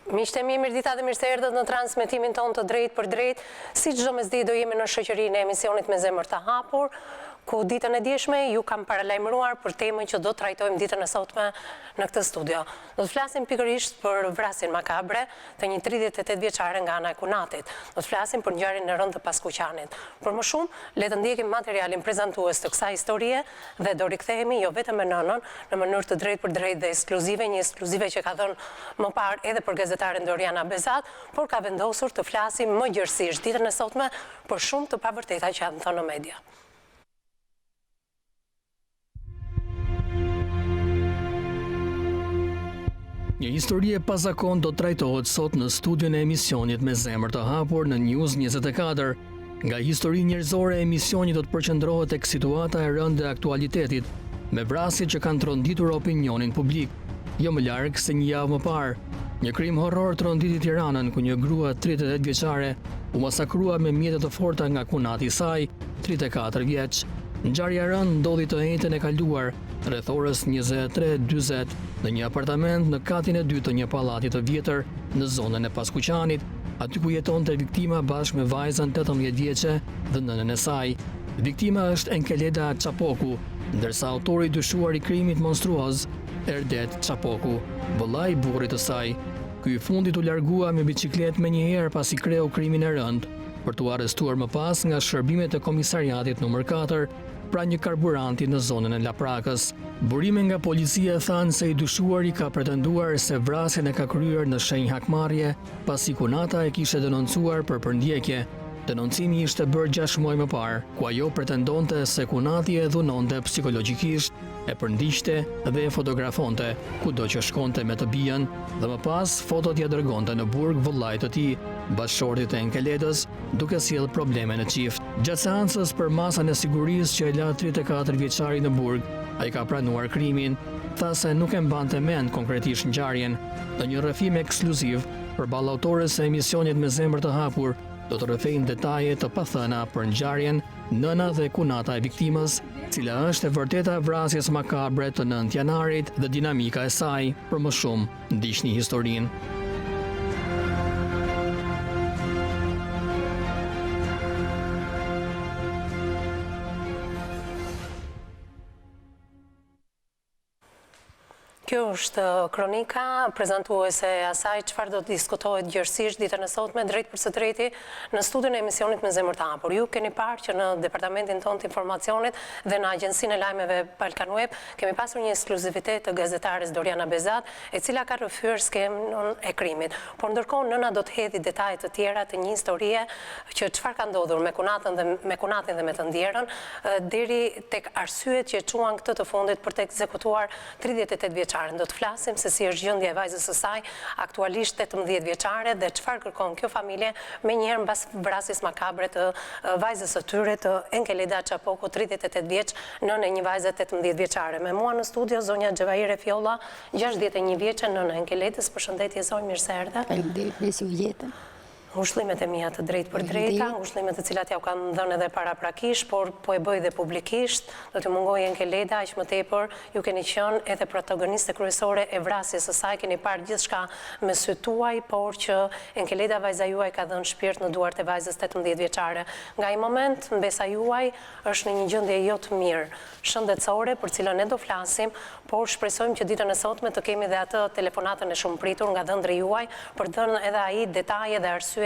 Miqtë e mi, mirëdita dhe mirë se erdhët në transmetimin tonë të drejt për drejt. Si çdo mesditë do jemi në shoqërinë e emisionit me zemër të hapur, ku ditën e djeshme ju kam paralajmëruar për temën që do të trajtojmë ditën e sotme në këtë studio. Do të flasim pikërisht për vrasjen makabre të një 38 vjeçare nga ana e kunatit. Do të flasim për ngjarjen e rëndë të paskuqanit. Por më shumë, le të ndjekim materialin prezantues të kësaj historie dhe do rikthehemi jo vetëm me nënën në mënyrë të drejtë për drejtë dhe ekskluzive, një ekskluzive që ka dhënë më parë edhe për gazetaren Doriana Bezat, por ka vendosur të flasim më gjërësisht ditën e sotme për shumë të pavërteta që janë thënë në media. Një histori e pazakon do trajtohet sot në studion e emisionit me zemër të hapur në News 24. Nga histori njerëzore e emisionit do të përqendrohet tek situata e rëndë e aktualitetit, me vrasje që kanë tronditur opinionin publik, jo më larg se një javë më parë. Një krim horror tronditi Tiranën ku një grua 38 vjeçare u masakrua me mjete të forta nga kunati i saj, 34 vjeç. Ngjarja e rëndë ndodhi të njëjtën e kaluar, rreth orës 23:40 në një apartament në katin e dytë të një pallati të vjetër në zonën e Paskuqanit, aty ku jetonte viktima bashkë me vajzën 18 vjeçe dhe nënën e saj. Viktima është Enkeleda Çapoku, ndërsa autori i dyshuar i krimit monstruoz, Erdet Ccapoku, vëllai i burrit të saj. Ky i fundit u largua me biçikletë menjëherë pasi kreu krimin e rëndë, për t'u arrestuar më pas nga shërbimet e komisariatit nr. 4 pra një karburanti në zonën e Laprakës. Burime nga policia thanë se i dyshuari ka pretenduar se vrasjen e ka kryer në shenjë hakmarrje, pasi kunata e kishte denoncuar për përndjekje. Denoncimi ishte bërë 6 muaj më parë, ku ajo pretendonte se kunati e dhunonte psikologjikisht, e përndiqte dhe e fotografonte, kudo që shkonte me të bijën, dhe më pas fotot ja dërgonte në burg vëllait të tij, bashkëshortit e Enkeledës, duke sjellë probleme në qift. Gjatë seancës për masën e sigurisë që e la 34 vjeçari në burg, ai ka pranuar krimin, tha se nuk e mbante mend konkretisht ngjarjen. Në një rrëfim ekskluziv, përballë autores e emisionit me zemër të hapur, do të rrëfejnë detaje të pathëna për ngjarjen, nëna dhe kunata e viktimës, cila është e vërteta e vrasjes makabre të 9 janarit dhe dinamika e saj. Për më shumë, ndiqni historinë. Kjo është kronika prezantuese e asaj çfarë do të diskutohet gjërësisht ditën e sotme drejt për së drejti në studion e emisionit me zemër të hapur. Ju keni parë që në departamentin tonë të informacionit dhe në agjensinë e lajmeve Balkan Web kemi pasur një ekskluzivitet të gazetares Doriana Bezat, e cila ka rrëfyer skemën e krimit. Por ndërkohë nëna do të hedhë detaje të tjera të një historie që çfarë ka ndodhur me kunatin dhe me të ndjerën, deri tek arsyet që e çuan këtë të fundit për të ekzekutuar 38 vjeçare. Do të flasim se si është gjendja e vajzës së saj, aktualisht 18 vjeçare, dhe çfarë kërkon kjo familje menjëherë mbas vrasjes makabre të vajzës së tyre të Enkeleda Çapoku, 38 vjeç, nënë e një vajze 18 vjeçare. Me mua në studio zonja Xhevaire Fjolla, 61 vjeçe, nënë e Enkeledës. Përshëndetje zonjë, mirë se erdhe. Faleminderit, me si u jetën. Ngushëllimet e mia të drejtë për drejta, ngushëllimet të cilat ja u kanë dhënë edhe paraprakisht, por po e bëj dhe publikisht, do të mungoj Enkeleda aq më tepër, ju keni qenë edhe protagoniste kryesore e vrasjes së saj, keni parë gjithçka me sytë tuaj, por që Enkeleda vajza juaj ka dhënë shpirt në duart e vajzës 18 vjeçare. Nga ai moment mbesa juaj është në një gjendje jo të mirë, shëndetësore, për cilën ne do flasim, por shpresojmë që ditën e sotme të kemi dhe atë telefonatën e shumë pritur nga dhëndri juaj, për dhënë edhe ai detaje dhe arsye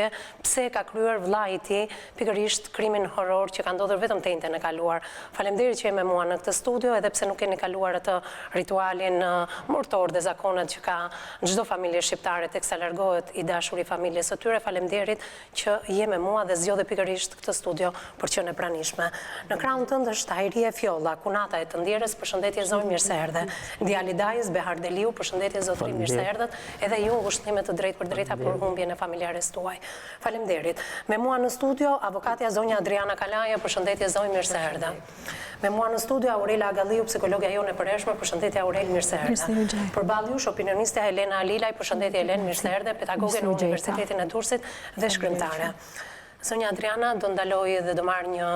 pse ka kryer vëllai i tij pikërisht krimin horror që ka ndodhur vetëm të njëjtën e kaluar. Faleminderit që jeni me mua në këtë studio, edhe pse nuk keni kaluar atë ritualin mortor dhe zakonet që ka çdo familje shqiptare teksa largohet i dashuri familjes së tyre. Faleminderit që je me mua dhe zgjodhe pikërisht këtë studio për qenë e pranishme. Në krahun tënd është Ajrie Fjolla, kunata e të ndjerës. Përshëndetje zonjë, mirë se erdhe. Djali Dajës Behar Deliu, përshëndetje zotëri, mirë se erdhët. Edhe ju ngushëllime të drejtë për drejta për humbjen e familjares tuaj. Faleminderit. Me mua në studio avokatja zonja Adriana Kalaja, përshëndetje zonjë, mirë se erdhe. Me mua në studio Aurela Agalliu, psikologja jonë e përhershme, përshëndetje Aurel, mirë se erdhe. Përballë jush opinionistja Elena Alilaj, përshëndetje Elen, mirë se erdhe, pedagoge në Universitetin e Durrësit dhe shkrimtare. Zonja Adriana do ndaloj dhe do marrë një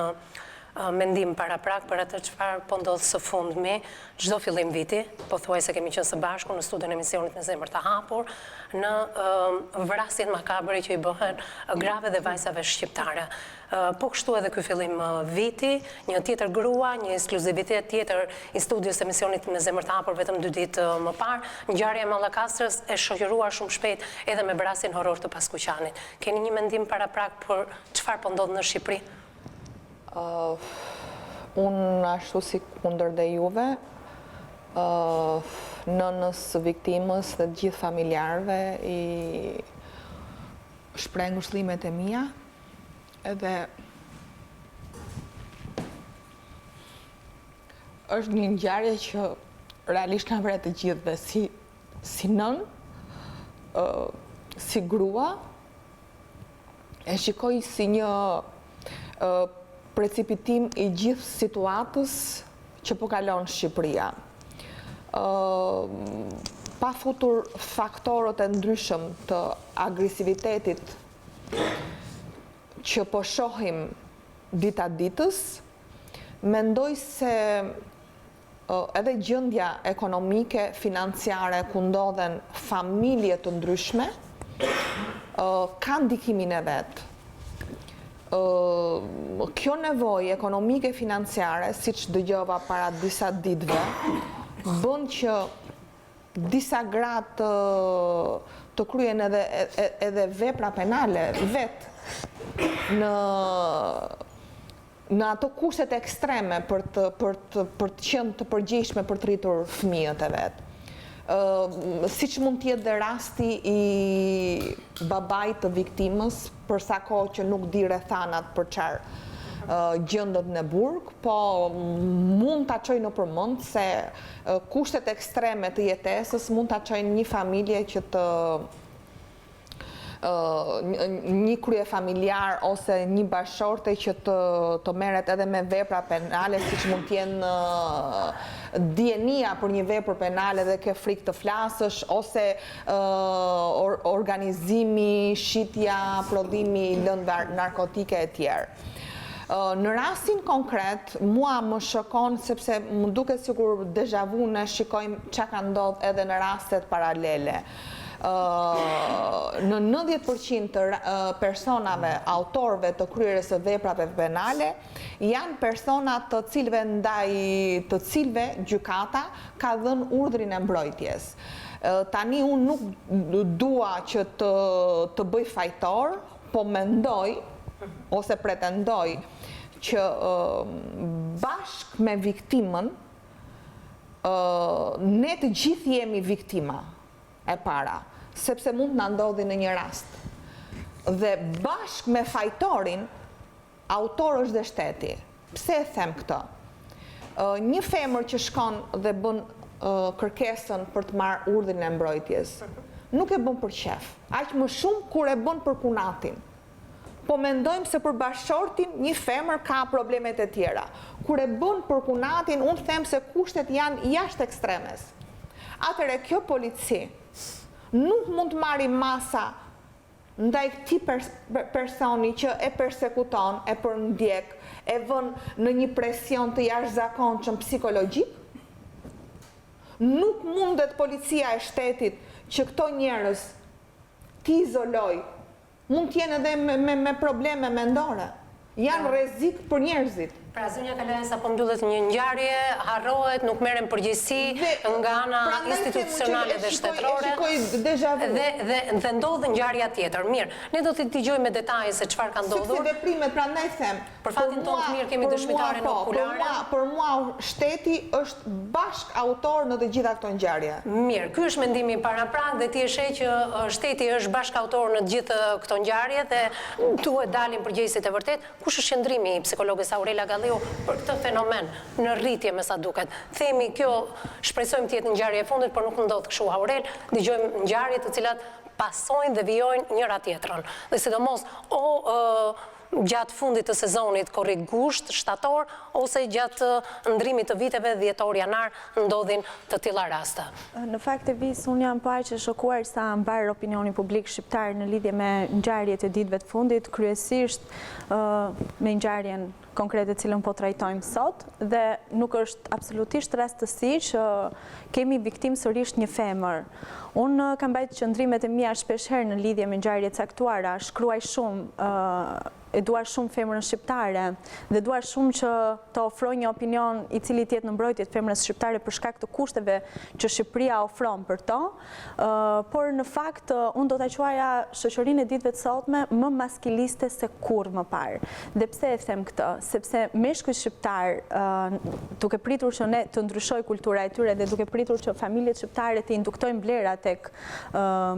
mendim paraprak për atë çfarë po ndodh së fundmi, çdo fillim viti, pothuajse kemi qenë së bashku në studion e emisionit me zemër të hapur, në vrasjen makabre që i bëhen grave dhe vajzave shqiptare. Po kështu edhe ky fillim viti, një tjetër grua, një ekskluzivitet tjetër i studios emisionit me zemër të hapur vetëm 2 ditë më parë, ngjarja e Mallakastrës e shoqëruar shumë shpejt edhe me vrasjen horror të Paskuqanit. Keni një mendim paraprak për çfarë po ndodh në Shqipëri? Unë ashtu si kundër dhe juve, nënës viktimës dhe gjithë familjarëve i shpreh ngushëllimet e mia, edhe është një ngjarje që realisht na vret të gjithëve si nën, si grua, e shikoj si një precipitim i gjithë situatës që po kalon Shqipëria. Pa futur faktorët e ndryshëm të agresivitetit që po shohim dita ditës, mendoj se edhe gjendja ekonomike, financiare ku ndodhen familje të ndryshme, ka ndikimin e vet. Kjo nevojë ekonomike financiare, siç dëgjova para disa ditëve, bën që disa gratë të kryen edhe vepra penale vetë në ato kushtet ekstreme për të qenë të përgjegjshme për të rritur fëmijët e vet. Siç mund të jetë dhe rasti i babait të viktimës, për sa kohë që nuk di rrethanat për çfarë gjendet në burg, po mund ta çojë në përmend se kushtet ekstreme të jetesës mund ta çojnë një familje që një krye familjar ose një bashorte që të merret edhe me vepra penale, siç mund të jenë dienia për një vepër penale dhe ke frikë të flasësh, ose organizimi, shitja, prodhimi i lëndë narkotike e tjerë. Në rastin konkret, mua më shokon sepse më duket sikur deja vu ne shikojmë çka ka ndodhur edhe në rastet paralele. Në 90% të personave, autorëve të kryerjes së veprave penale, janë persona të cilëve ndaj të cilëve gjykata ka dhënë urdhrin e mbrojtjes. Tani unë nuk dua që të bëj fajtor, po mendoj ose pretendoj që bashkë me viktimën ne të gjithë jemi viktima e para, sepse mund të na ndodhi në një rast. Dhe bashkë me fajtorin, autor është dhe shteti. Pse e them këtë? Një femër që shkon dhe bën kërkesën për të marrë urdhrin e mbrojtjes, nuk e bën për qef, aq më shumë kur e bën për kunatin. Po mendojmë se për bashortin një femër ka problemet e tjera. Kur e bën për kunatin, unë them se kushtet janë jashtë ekstremes. Atëre kjo polici nuk mund të marrë masa ndaj këtij personi që e persekuton, e përndjek, e vën në një presion të jashtëzakonshëm psikologjik. Nuk mundet policia e shtetit që këto njerëz t'i izoloj. Mund t'jenë edhe me probleme mendore. Janë rrezik për njerëzit. Pra zonja Kalesa po mbyllet një ngjarje, harrohet, nuk merren përgjegjësi nga ana institucionale dhe shtetërore. Dhe ndodh ngjarja tjetër. Mirë, ne do të dëgjojmë me detaje se çfarë ka ndodhur. Sepse veprimet, prandaj them. Për fatin tonë të mirë kemi dëshmitaren okulare. Për mua shteti është bashk autor në të gjitha këto ngjarje. Mirë, ky është mendimi paraprak dhe ti e sheh që shteti është bashk autor në të gjithë këto ngjarje dhe duhet dalin përgjegjësit e vërtet. Kush është qëndrimi i psikologës Aurela për këtë fenomen në rritje me sa duket? Themi kjo, shpresojmë të jetë ngjarje e fundit, por nuk ndodh kështu, Aurel. Dëgjojmë ngjarje të cilat pasojnë dhe vijojnë njëra tjetrën. Dhe sidomos gjatë fundit të sezonit korrik gusht, shtator, ose gjatë ndrimit të viteve dhjetor janar ndodhin të tilla raste? Në fakt Evis, unë jam paqë e shokuar sa mbar opinioni publik shqiptar në lidhje me ngjarjet e ditëve të fundit, kryesisht me ngjarjen konkrete cilën po trajtojmë sot, dhe nuk është absolutisht rastësi që kemi viktim sërish një femër. Unë kam bajtë qëndrimet e mia shpeshherë në lidhje me ngjarje caktuara, shkruaj shumë, e duar shumë femrën shqiptare dhe duar shumë që të ofroj një opinion i cili tjetë në mbrojtje të femrës shqiptare për shkak të kushteve që Shqipëria ofron për to, por në fakt unë do të quaja shoqërinë e ditëve të sotme më maskiliste se kur më parë. Dhe pse e them këtë? Sepse meshkujt shqiptar, duke pritur që ne të ndryshoj kultura e tyre dhe duke pritur që familjet shqiptare të induktojnë blera tek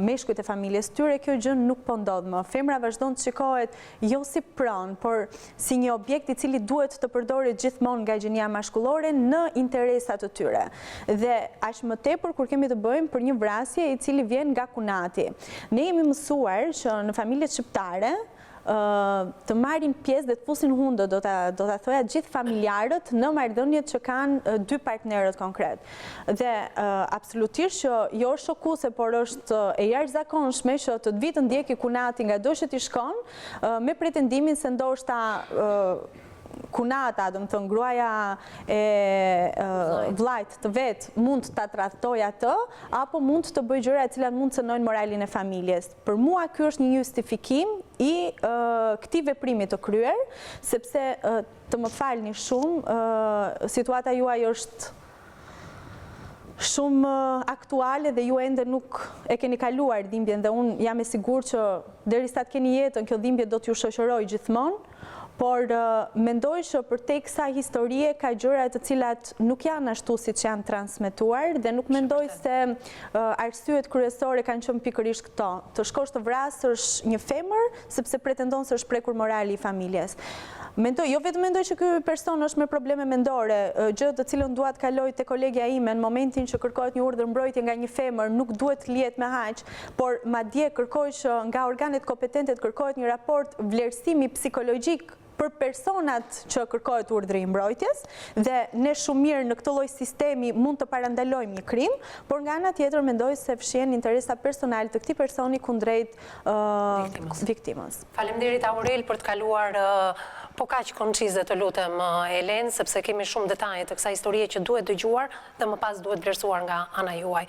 meshkujt e familjes tyre, kjo gjë nuk po ndodh më. Femra vazhdon të shikohet jo si pranë, por si një objekt i cili duhet të përdoret gjithmonë nga gjenia mashkullore në interesat të tyre. Dhe aq më tepër kur kemi të bëjmë për një vrasje i cili vjen nga kunati. Ne jemi mësuar që në familjet shqiptare të marrin pjesë dhe të fusin hundë, do ta thoja gjithë familjarët në marrëdhëniet që kanë dy partnerët konkret. Dhe absolutisht që jo është shokuese, por është e jashtëzakonshme që të vitë ndjeki kunati nga do që t'i shkon, me pretendimin se ndoshta kunata, do më thënë gruaja e vllajt të vetë mund të tradhtoj atë, apo mund të bëjë gjëra të cilat mund të cënojnë moralin e familjes. Për mua ky është një justifikim i këtij veprimi të kryer, sepse të më falni shumë, situata juaj është shumë aktuale dhe ju ende nuk e keni kaluar dhimbjen, dhe unë jam e sigurt që derisa të keni jetën, kjo dhimbje do t'ju shoqëroj gjithmonë. Por mendoj që për teksa historie ka gjëra të cilat nuk janë ashtu siç janë transmetuar, dhe nuk mendoj se arsyet kryesore kanë qenë pikërisht këto. Të shkosh të vrasësh një femër sepse pretendon se është prekur morali i familjes. Jo vetëm mendoj që ky person është me probleme mendore, gjë të cilën dua të kaloj te kolegja ime në momentin që kërkohet një urdhër mbrojtje nga një femër, nuk duhet të lihet me haq, por madje kërkoj që nga organet kompetente të kërkohet një raport vlerësimi psikologjik për personat që kërkohet urdhri i mbrojtjes, dhe ne shumë mirë në këtë lloj sistemi mund të parandalojmë një krim, por nga ana tjetër mendoj se fshihen interesa personale të këtij personi kundrejt viktimës. Faleminderit Aurel për të kaluar po kaq koncize, të lutem Elen, sepse kemi shumë detaje të kësaj historie që duhet dëgjuar dhe më pas duhet vlerësuar nga ana juaj.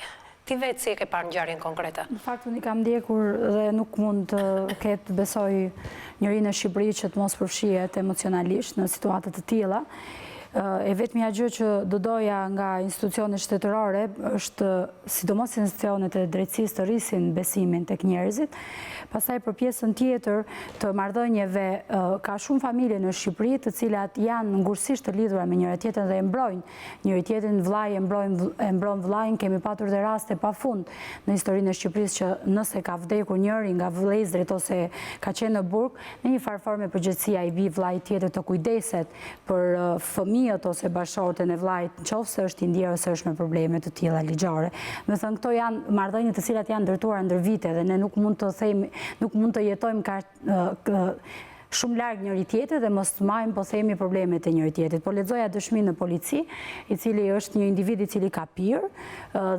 Ti vetë si e ke parë ngjarjen konkrete? Në fakt unë i kam ndjekur dhe nuk mund të ketë besoj njërinë e Shqipërisë që të mos përfshihet emocionalisht në situata të tilla. E vetmja gjë që do doja nga institucionet shtetërore është sidomos institucionet e drejtësisë të rrisin besimin tek njerëzit. Pastaj për pjesën tjetër të marrëdhënieve, ka shumë familje në Shqipëri të cilat janë ngurësisht të lidhura me njëra tjetrën dhe e mbrojnë njëri tjetrin, vllai e mbron vllain. Kemi patur dhe raste pafund në historinë e Shqipërisë që nëse ka vdekur njëri nga vëllezërit ose ka qenë në burg, në një farë forme përgjegjësia i vi vllait tjetër të kujdeset për fëmijët ose bashkëshorten e vllait, nëse është i ndjerë ose është me probleme të tilla ligjore. Me thënë, këto janë marrëdhënie të cilat janë ndërtuara ndër vite dhe ne nuk mund të themi, nuk mund të jetojmë shumë larg njëri tjetrit dhe mos majmë po themi problemet e njëri tjetrit. Po lexoja dëshmi në polici, i cili është një individ i cili ka pirë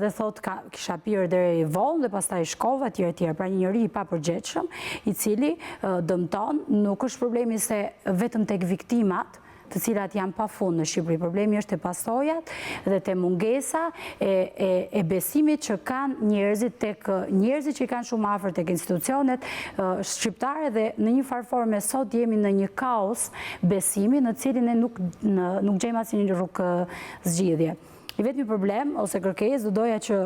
dhe thot kisha pirë deri vonë dhe pastaj shkova etj. Pra një njeri i papërgjegjshëm, i cili dëmton, nuk është problemi se vetëm tek viktimat të cilat janë pafund në Shqipëri. Problemi është te pasojat dhe te mungesa e besimit që kanë njerëzit tek njerëzit që i kanë shumë afër tek institucionet shqiptare, dhe në një farë forme sot jemi në një kaos besimi në cilin ne nuk gjejmë asnjë rrugë zgjidhje. I vetmi problem ose kërkesë do doja që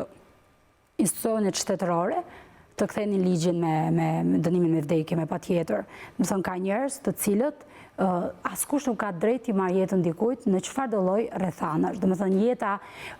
institucionet shtetërore të kthenin ligjin me dënimin me vdekje, me patjetër. Do të thonë, ka njerëz të cilët askush nuk ka drejt i marrë jetën dikujt në çfarë do lloj rrethanash. Do të thonë, jeta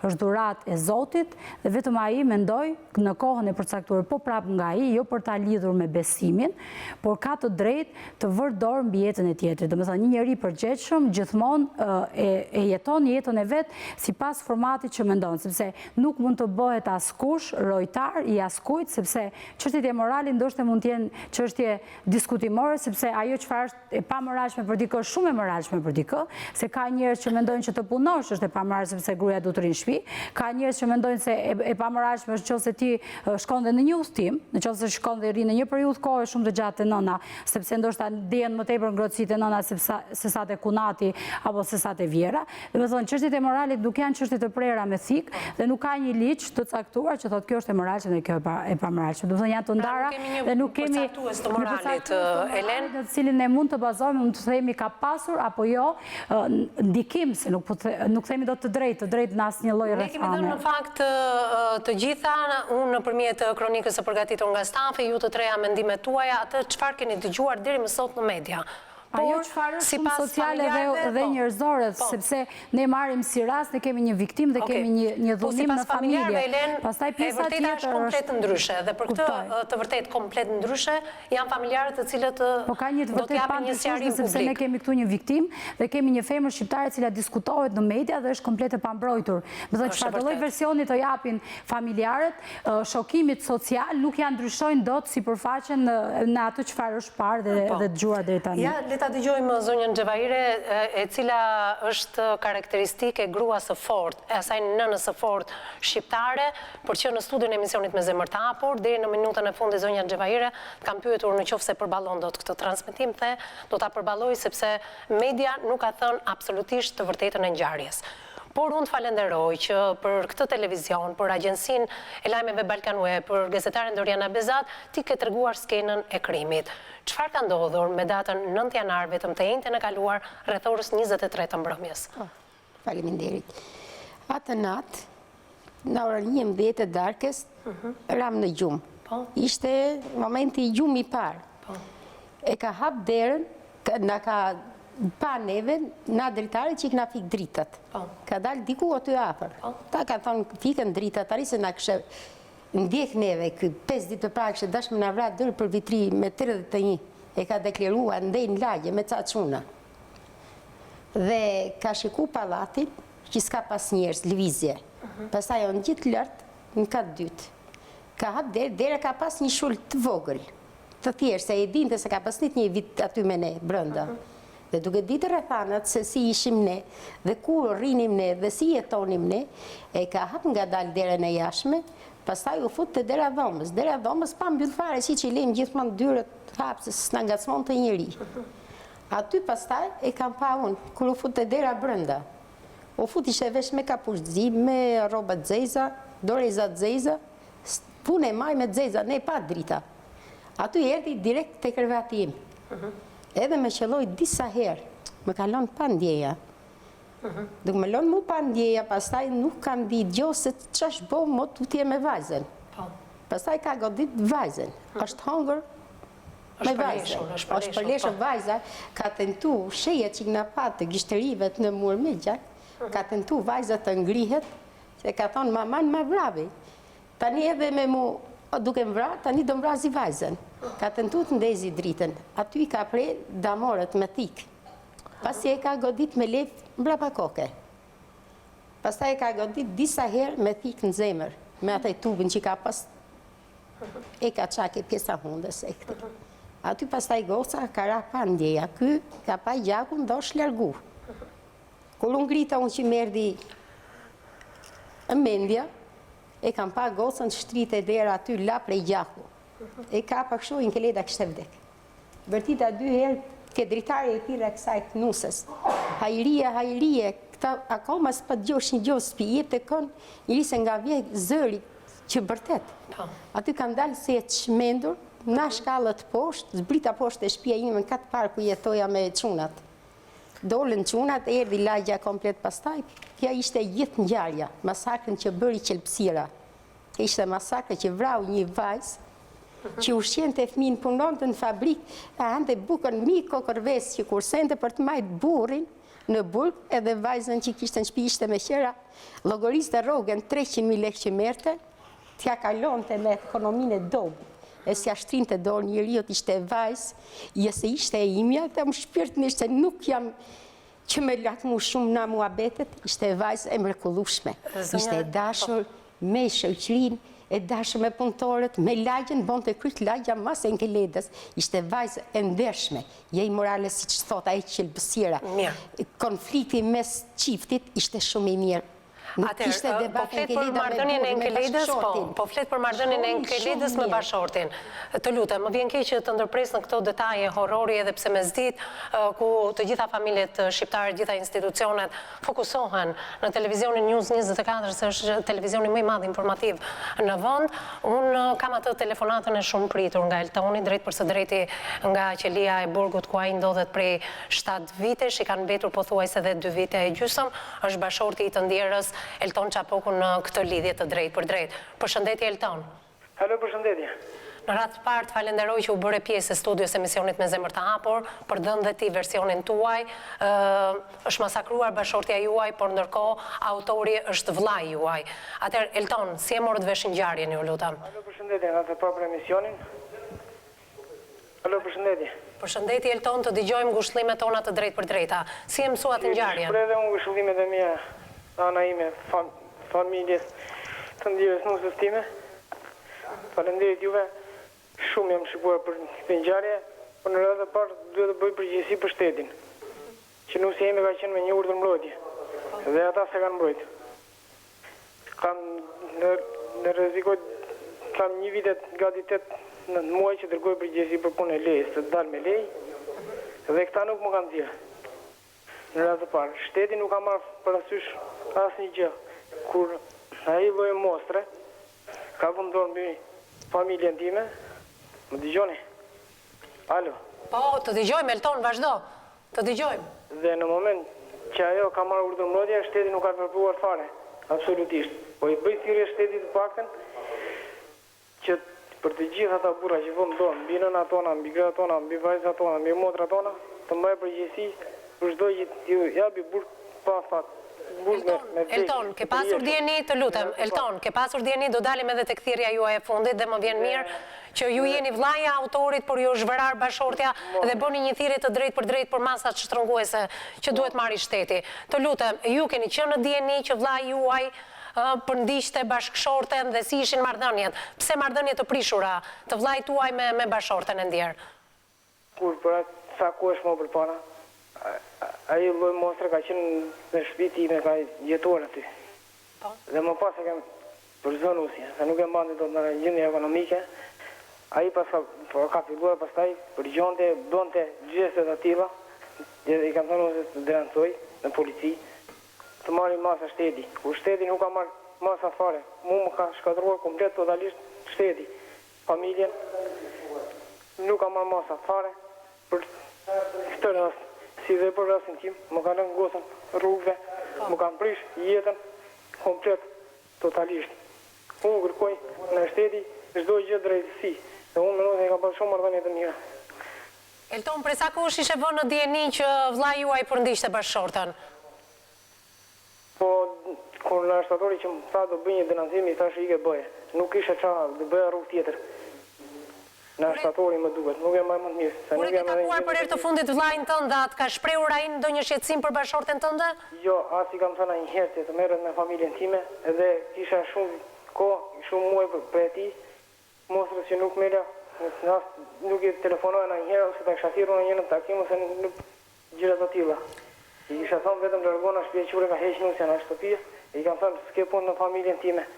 është dhuratë e Zotit dhe vetëm ai mendoj në kohën e përcaktuar, po prap nga ai, jo për ta lidhur me besimin, por ka të drejtë të vërë dorë mbi jetën e tjetrit. Do të thonë, një njeri i përgjegjshëm gjithmonë e jeton jetën e vet sipas formatit që mendon, sepse nuk mund të bëhet askush rojtar i askujt, sepse çështjet e moralit ndoshta mund të jenë çështje diskutimore, sepse ajo çfarë është e pamoralshme për dikë është shumë e moralshme për dikë, se ka njerëz që mendojnë që të punosh është e pamoralshme sepse gruaja duhet të rinë në shtëpi, ka njerëz që mendojnë se e pamoralshme është nëse ti shkon dhe në një udhtim, nëse shkon dhe rri në një periudhë kohe shumë të gjatë te nëna, sepse ndoshta ndihen më tepër ngrohtësitë e nëna se sa te kunati apo se sa te vjera. Domethënë çështjet e moralit nuk janë çështje të prera me thik dhe nuk ka një ligj të caktuar që thotë kjo është e moralshme dhe kjo e pamoralshme. Domethënë janë të ndara dhe nuk kemi përcaktues të moralit, Elen, në të cilin ne mund të bazohemi, mund të themi ka pasur apo jo ndikim, se nuk themi do të drejtë në asnjë lloj rrethane. ne kemi dhënë në fakt të gjitha, unë nëpërmjet kronikës së përgatitur nga stafi, ju të treja mendimet tuaja, atë çfarë keni dëgjuar deri më sot në media. Ajo çfarë është shumë sociale dhe njerëzore, sepse ne marrim si rast, ne kemi një viktim dhe kemi një dhunim në familje. Pastaj pjesa tjetër është komplet ndryshe dhe për këtë të vërtet komplet ndryshe janë familjarët të cilët po ka një të vërtet pandryshueshme sepse ne kemi këtu një viktim dhe kemi një femër shqiptare e cila diskutohet në media dhe është komplet e pambrojtur. Do të thotë çfarë lloj versioni të japin familjarët, shokimit social nuk janë ndryshojnë dot sipërfaqen në atë çfarë është parë dhe dëgjuar deri tani. Ta dëgjojmë zonjën Xhevaire, e cila është karakteristike gruas së fortë, e asaj nënës së fortë shqiptare, por që në studion e emisionit me zemër të hapur, deri në minutën e fundit zonja Xhevaire kam pyetur nëse përballon dot këtë transmetim, the do ta përballoj sepse media nuk ka thënë absolutisht të vërtetën e ngjarjes. Por unë të falenderoj që për këtë televizion, për agjensin e lajmeve Balkan Web, për gazetaren Doriana Bezat, ti ke treguar skenën e krimit. Çfarë ka ndodhur me datën 9 janar vetëm të njëjtën e kaluar rreth orës 23 të mbrëmjes? Faleminderit. Atë natë, në orën 11 të darkës, ram në gjumë. Ishte momenti i gjumë i parë. E ka hap derën, na ka pa neve, na dritare që i këna fik dritat. Ka dalë diku o të afër. Ta ka thonë fikën dritat, ari se na kështë ndjek neve, 5 ditë të pra kështë dashmë në vratë dërë për vitri me 31, e ka deklerua ndej në lagje me ca quna. Dhe ka shiku palatin, që s'ka pas njerës, lëvizje. Pastaj o në gjithë lartë, në katë dytë. Ka hap dere ka pas një shull të vogël, të thjerë, se e dinte se ka pasnit një vit aty me ne, brënda. Dhe duke ditë rrethanat se si ishim ne, dhe ku rrinim ne, dhe si jetonim ne, e ka hap nga dalë derën e jashme, pastaj u fut të dera dhomës. Dera dhomës pa mbyll fare, si që i lejmë gjithmonë dyrët hapë, se s'na ngacmon të njëri. Aty pastaj e kam pa unë, kur u fut të dera brënda. U fut ishte vesh me kapushtë, me roba dzeza, doreza dzeza, punë e maj me dzeza, ne pa drita. Aty erdi direkt të krevati im. Edhe me qelloj disa herë, me kalon pa ndjeja. Duk me lonë mu pa ndjeja, pastaj nuk kam di gjo se qash bo mo të tje me vajzën. Pastaj ka godit vajzën, është hongër me vajzën. është përleshur vajza, ka tentu shejet që këna patë të gishtërive të në murë me gjak, ka tentu vajza të ngrihet, se ka thonë maman ma vravi. Tani edhe me mu duke më vra, tani do më vrazi vajzën. Ka tentu të ndezi dritën, aty i ka prej damorët me thikë. Pasi e ka godit me lef mbrapa koke. Pastaj e ka godit disa herë me thikë në zemër, me atë tubën që ka pas, e ka qake pjesa hundës e këtë. Aty pastaj goca ka ra pa ndjeja, ky ka pa gjakun ndosh largu. Kur unë grita unë që merdi mendja, e kam pa gocën shtrit e dera aty la prej gjaku. E ka pa kështu Enkeleda kështë e vdek. Vërtita 2 herë ke dritare e tira kësaj të nusës. Hajrije, këta akoma s'pa gjosh një gjosh s'pi jep të kon, njëri se nga vje zëri që bërtet. Aty kanë dalë se e qmendur, na shkallët poshtë, zbrita poshtë e shpia ime në katë parë ku jetoja me qunat. Dolën qunat, erdi lagja komplet pastaj, kja ishte gjithë ngjarja, masakrën që bëri qelpsira. Kja ishte masakrë që vrau një vajzë, që ushqen të fëmin punon të në fabrik, e hante bukën mi kokërves që kur sente për të majtë burrin në burg, edhe vajzën që kishtë në shpi ishte me qera, logoriste rogën 300.000 lekë që merte, t'ja kalon të me ekonomin e dobë. E si ashtrin të dorë njëriot ishte vajzë, jese ishte e imja, dhe më shpirt në ishte nuk jam që me latë mu shumë na mua betet, ishte vajzë e mrekullueshme. Ishte e dashur me shoqërinë e dashur me punëtorët, me lagjen, bonte kryt lagja mas Enkeledës. Ishte vajzë e ndershme, jej morale si që thot ai qelbësira. Konflikti mes qiftit ishte shumë i mirë. Atëherë, po flet për marrëdhënien e Enkeledës, po flet për marrëdhënien e Enkeledës me bashortin. Të lutem, më vjen keq që të ndërpres në këto detaje horrori edhe pse mesditë, ku të gjitha familjet shqiptare, të gjitha institucionet fokusohen në televizionin News 24, se është televizioni më i madh informativ në vend. Unë kam atë telefonatën e shumë pritur nga Eltoni, drejt për së drejti nga qelia e burgut ku ai ndodhet prej 7 vitesh, i kanë mbetur pothuajse edhe 2 vite e gjysmë, është bashorti i të ndjerës Erdet Ccapoku në këtë lidhje të drejt për drejt. Përshëndetje Elton. Halo, përshëndetje. Në radhë të parë falenderoj që u bëre pjesë e studios emisionit me zemër të hapur, për dhënë dhe ti versionin tuaj. Është masakruar bashortja juaj, por ndërkohë autori është vëllai juaj. Atëherë Elton, si e morët vesh ngjarjen, ju lutem? Halo, përshëndetje, nga të parë për emisionin. Halo, përshëndetje. Përshëndetje Elton, të dëgjojmë ngushëllimet tona të drejt për drejta. Si e mësuat ngjarjen? Shpreh dhe unë ngushëllimet e mia ana ime, familjes të ndjerës nusës time. Faleminderit juve, shumë jam shqiptuar për këtë ngjarje, por në radhë të parë duhet të bëj përgjegjësi për shtetin, që nusja ime ka qenë me një urdhër mbrojtje, dhe ata se kanë mbrojtë. Kam në rrezikoj, kam 1 vit gati 8 muaj që dërgoj përgjegjësi për punë e lejës, të dalë me lejë, dhe këta nuk më kanë dhënë. Në radhë të parë, shteti nuk ka marrë parasysh asnjë gjë, kur ai lloj mostre ka vendosur mbi familjen time. Më dëgjoni? Alo. Po, të dëgjojmë Elton, vazhdo. Të dëgjojmë. Dhe në moment që ajo ka marrë urdhër mbrojtje, shteti nuk ka vepruar fare, absolutisht. Po i bëj thirrje shtetit të paktën që për të gjithë ata burra që vendon mbi nënat tona, mbi gratë tona, mbi vajzat tona, mbi motrat tona, të mbajë përgjegjësi për çdo gjë që japi burg pa fat. Elton, ke pasur dieni, të lutem, Elton, ke pasur dieni, do dalim edhe tek thirrja juaj e fundit dhe më vjen mirë që ju jeni vllaja autorit, por ju është vërar bashortja dhe bëni një thirrje të drejt për drejt për masat shtrënguese që duhet marrë shteti. Të lutem, ju keni qenë në dieni që vllai juaj përndiqte bashkëshorten dhe si ishin marrëdhëniet? Pse marrëdhënie të prishura të vllait tuaj me bashorten e ndjer? Kur për sa kohë më përpara, ai lloj mostre ka qenë në shtëpi time, ka jetuar aty. Dhe më pas e kem për zonusje, se nuk e mbante dot në gjendje ekonomike. Ai ka filluar pastaj përgjonte, bënte gjeste të tilla, dhe i kam thënë se të denuncoj në polici, të marrin masa shteti. Kur shteti nuk ka marrë masa fare, më ka shkatruar komplet totalisht shteti. Familjen nuk ka marrë masa fare për këtë rast. Si dhe për rastin tim, më kanë lënë gosën rrugëve, më kanë prish jetën komplet, totalisht. Unë kërkoj në shteti çdo gjë drejtësi, dhe unë mendoj se ka pasur shumë marrëdhënie të mira. Elton, prej sa kohësh ishe vënë në dieni që vllai juaj përndiqte bashkëshorten? Po, kur në shtatori që më tha do bëj një denuncim, i thash ike bëje. Nuk ishe çfarë, do bëja rrugë tjetër. Në shtatori më duket, nuk e mbaj më të mirë. Kur e ke takuar për herë të fundit vllain tënd, atë ka shprehur ai ndonjë shqetësim për bashorten tënde? Jo, as i kam thënë një herë të merret me familjen time, edhe kisha shumë kohë, shumë muaj për ti, mostrës që nuk merja, nuk i telefonojnë një herë, ose ta kisha thirrur në një takim, ose nuk gjëra të tilla. I kisha thënë vetëm largona shtëpia qure ka heqë nusja në shtëpi, i kam thënë s'ke punë në familjen time.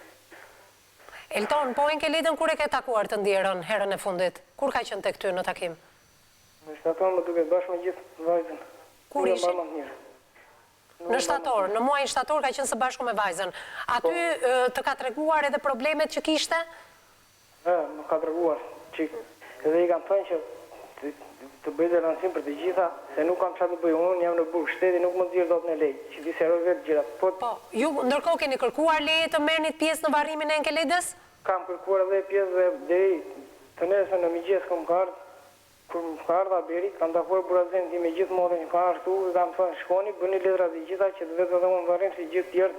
Elton, po Enkeledën kur e ke takuar të ndjerën herën e fundit? Kur ka qenë tek ty në takim? Në shtator më duket bashkë me gjithë vajzën. Kur ishin? Në shtator, në muajin shtator ka qenë së bashku me vajzën. Aty të ka treguar edhe problemet që kishte? Më ka treguar. Edhe i kam thënë që të bëj denuncim për të gjitha, se nuk kam çfarë të bëj. Unë jam në burg, shteti nuk më nxjerr dot në lejë, që ti seroj vetë gjërat. Po, ju ndërkohë keni kërkuar leje të merrnit pjesë në varrimin e Enkeledës? Kam kërkuar edhe pjesë dhe deri të nesër në mëngjes kam kur më ka ardhur Beri, kam takuar burazën tim me gjithë modën që ka ardhur këtu, kam thënë shkoni, bëni letrat e gjitha që vetë edhe unë varrim si gjithë tjerë,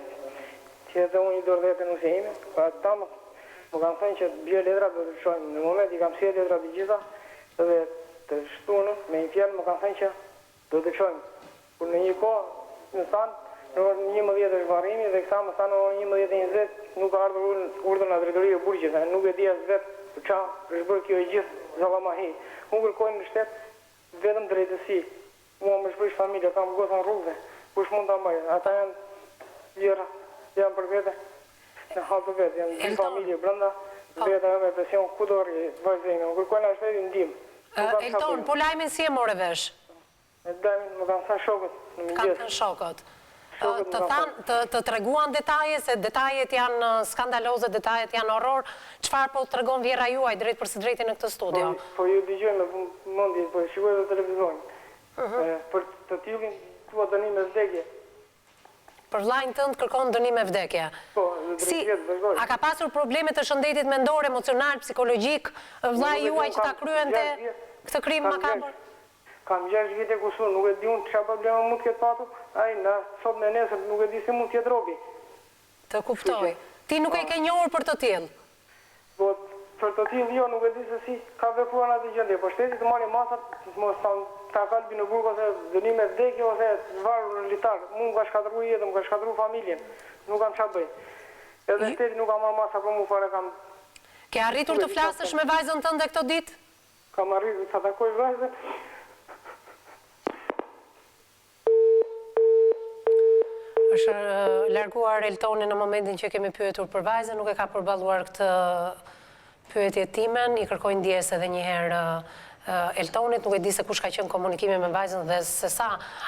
që edhe unë i dorëdhëtë nëse ime. Pa ata më kanë thënë që bie letrat do të shojmë. Në moment i kam sjellë letrat e gjitha dhe të shtunën me një fjalë më kanë thënë që do të shojmë. Por në një kohë më thanë Në orën 11 është varrimi dhe kësa më thanë në orën 11:20 nuk ka ardhur urdhër nga drejtoria e burgjit, nuk e di as vetë ç'a është bërë kjo e gjithë zallamahi. Unë kërkoj në shtet vetëm drejtësi. Mua më shprish familja, kam goca në rrugë, kush mund ta mbajë? Ata janë lira, janë për vete, në hatë vetë, janë një familje brenda, veta me presion kudo rri, vajzën. Unë kërkoj në shtetin ndihmë. Elton, po lajmin si e more vesh? E lajmin më kanë thënë shokët në mëngjes. Kanë thënë shokët. Të treguan detaje, se detajet janë skandaloze, detajet janë horror. Çfarë po tregon vjera juaj drejt për së drejti në këtë studio? Po ju dëgjoj me mendje, po shikoj në televizion. Për të tillin thua dënim me vdekje. Për vllajën tënd kërkon dënim me vdekje. Po, a ka pasur probleme të shëndetit mendor, emocional, psikologjik, vllai juaj që ta kryente këtë krim makabër? Kam 6 vite kusur, nuk e di unë çfarë probleme mund të ketë patur, ai na sot me nesër nuk e di si mund të jetë robi. Të kuptoj. Ti nuk e ke njohur për të tillë. Po, për të tillë jo, nuk e di se si ka vepruar në atë gjendje, po shteti të marrë masat, mos ta kalbi në burg ose dënim me vdekje ose varur në litar. Mund ka shkatërruar jetën, më ka shkatërruar familjen. Nuk kam çfarë bëj. Edhe shteti nuk ka marrë masa për mua fare kam. Ke arritur të flasësh me vajzën tënde këto ditë? Kam arritur të takoj vajzën. Është larguar Eltoni në momentin që kemi pyetur për vajzën, nuk e ka përballuar këtë pyetje timen, i kërkoj ndjes edhe një herë Eltonit, nuk e di se kush ka qenë komunikimi me vajzën dhe se sa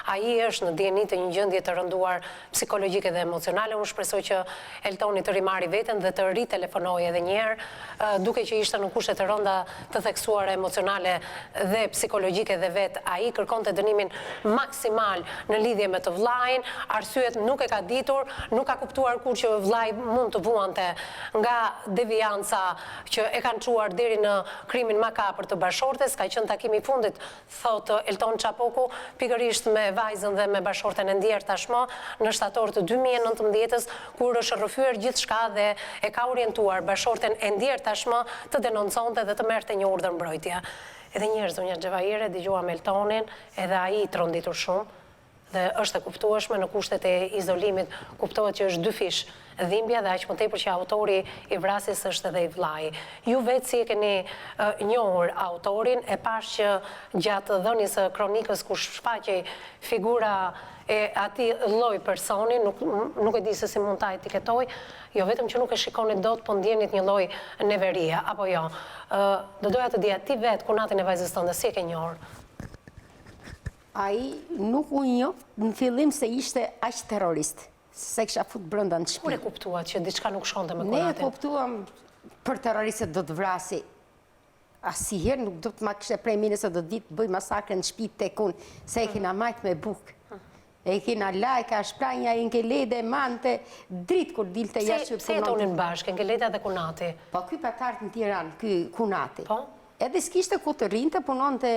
ai është në dieni të një gjendje të rënduar psikologjike dhe emocionale. Unë shpresoj që Eltoni të rimari veten dhe të ritelefonojë edhe një herë, duke që ishte në kushte të rënda të theksuara emocionale dhe psikologjike dhe vetë ai kërkonte dënimin maksimal në lidhje me të vllajin. Arsyet nuk e ka ditur, nuk ka kuptuar kur që vllai mund të vuante nga devianca që e kanë çuar deri në krimin makabër të bashortes. Ka qenë takimi i fundit, thotë Erdet Ccapoku, pikërisht me vajzën dhe me bashorten e ndjerë tashmë në shtator të 2019, kur është rrëfyer gjithçka dhe e ka orientuar bashorten e ndjerë tashmë të denonconte dhe të merrte një urdhër mbrojtje. Edhe njerëz, zonja Xhevaire, dëgjuam Eltonin, edhe ai i tronditur shumë dhe është e kuptueshme në kushtet e izolimit, kuptohet që është dy fish, dhimbja dhe aq më tepër që autori i vrasjes është edhe i vllai. Ju vetë si e keni njohur autorin, e pash që gjatë dhënies së kronikës ku shfaqej figura e atij lloj personi, nuk e di se si mund ta etiketoj, jo vetëm që nuk e shikoni dot, po ndjenit një lloj neverie, apo jo. Do doja të dija ti vetë kunatin e vajzës tënde, si e ke njohur? Ai nuk u njoh në fillim se ishte aq terrorist. Se kisha fut brenda në shtëpi. Kur e kuptuat që diçka nuk shkonte me Ne kunatin? e kuptuam për terroristët do të vrasi. Asnjëherë nuk do të ma kishte prej mine se do të ditë bëj masakre në shtëpi tek unë, se e kena majt me bukë. E kena lajka, shpranja, Enkeleda, mante, dritë kur dilte jashtë që Se jetonin bashkë, Enkeleda dhe kunati? Po, ky patartë në Tiranë, ky kunati. Po? Edhe s'kishte ku të rinte, punonte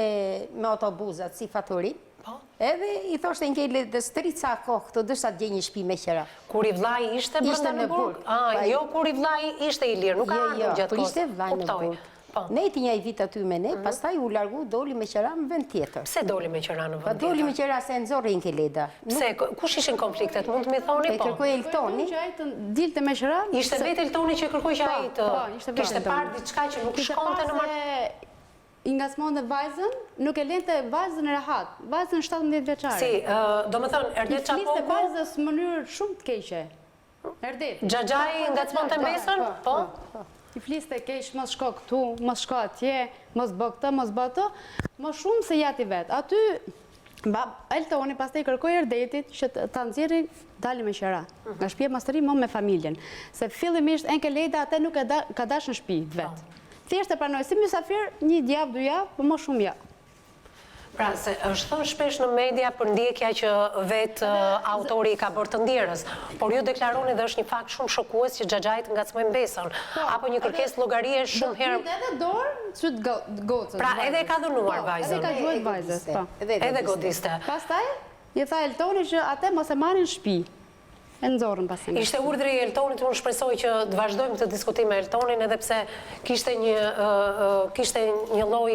me autobuzat si faturin. Po? Edhe i thoshte Enkeleda, strica kohë, këto dështa të gjej një shtëpi me qera. Kur i vllai ishte brenda në burg? Jo, kur i vllai ishte i lirë, nuk ka ardhur gjatë kohës. Po ishte vllai në burg. Ne ti një vit aty me ne, pastaj u largu, doli me qera në vend tjetër. Pse doli me qera në vend tjetër? Doli me qera se nxorri Enkeleda. Pse, kush ishin konfliktet, mund të mi thoni? E kërkoj Eltoni. Që ai të dilte me qera? Ishte vetë Eltoni që kërkoj që ai të kishte parë diçka që nuk shkonte në I ngacmonte vajzën, nuk e lente vajzën e rahat. Vajzën 17 vjeçare. Si, do më thënë, Erdet Ccapoku... Fliste vajzës në mënyrë shumë të keqe. Erdet. Xhaxhai ngacmonte mbesën? Po? I fliste keq, mos shko këtu, mos shko atje, mos bë këtë, mos bë atë, më shumë se jati vetë. Aty, Eltoni pastaj kërkoi Erdetit që ta nxjerrë dalë me qera. Nga shtëpia mastëri më me familjen. Se fillimisht Enkeleda atë nuk ka dashur në shtëpi vetë. Thjesht e pranoj si mysafir, një javë, 2 javë, por më shumë javë. Pra, se është thënë shpesh në media për ndjekja që vetë autori i ka bërë të ndjerës, por ju deklaroni dhe është një fakt shumë shokues që xhaxhait ngacmojnë mbesën, apo një kërkesë llogarie shumë herë. Do edhe dorë, çut gocës. Pra, edhe e ka dhunuar vajzën. Edhe ka dhunuar vajzës, po. Edhe godiste. Pastaj, i tha Eltoni që atë mos e marrin në shtëpi. E nxorën pastaj. Ishte urdhri i Eltonit, unë shpresoj që të vazhdojmë këtë diskutim me Eltonin, edhe pse kishte një lloj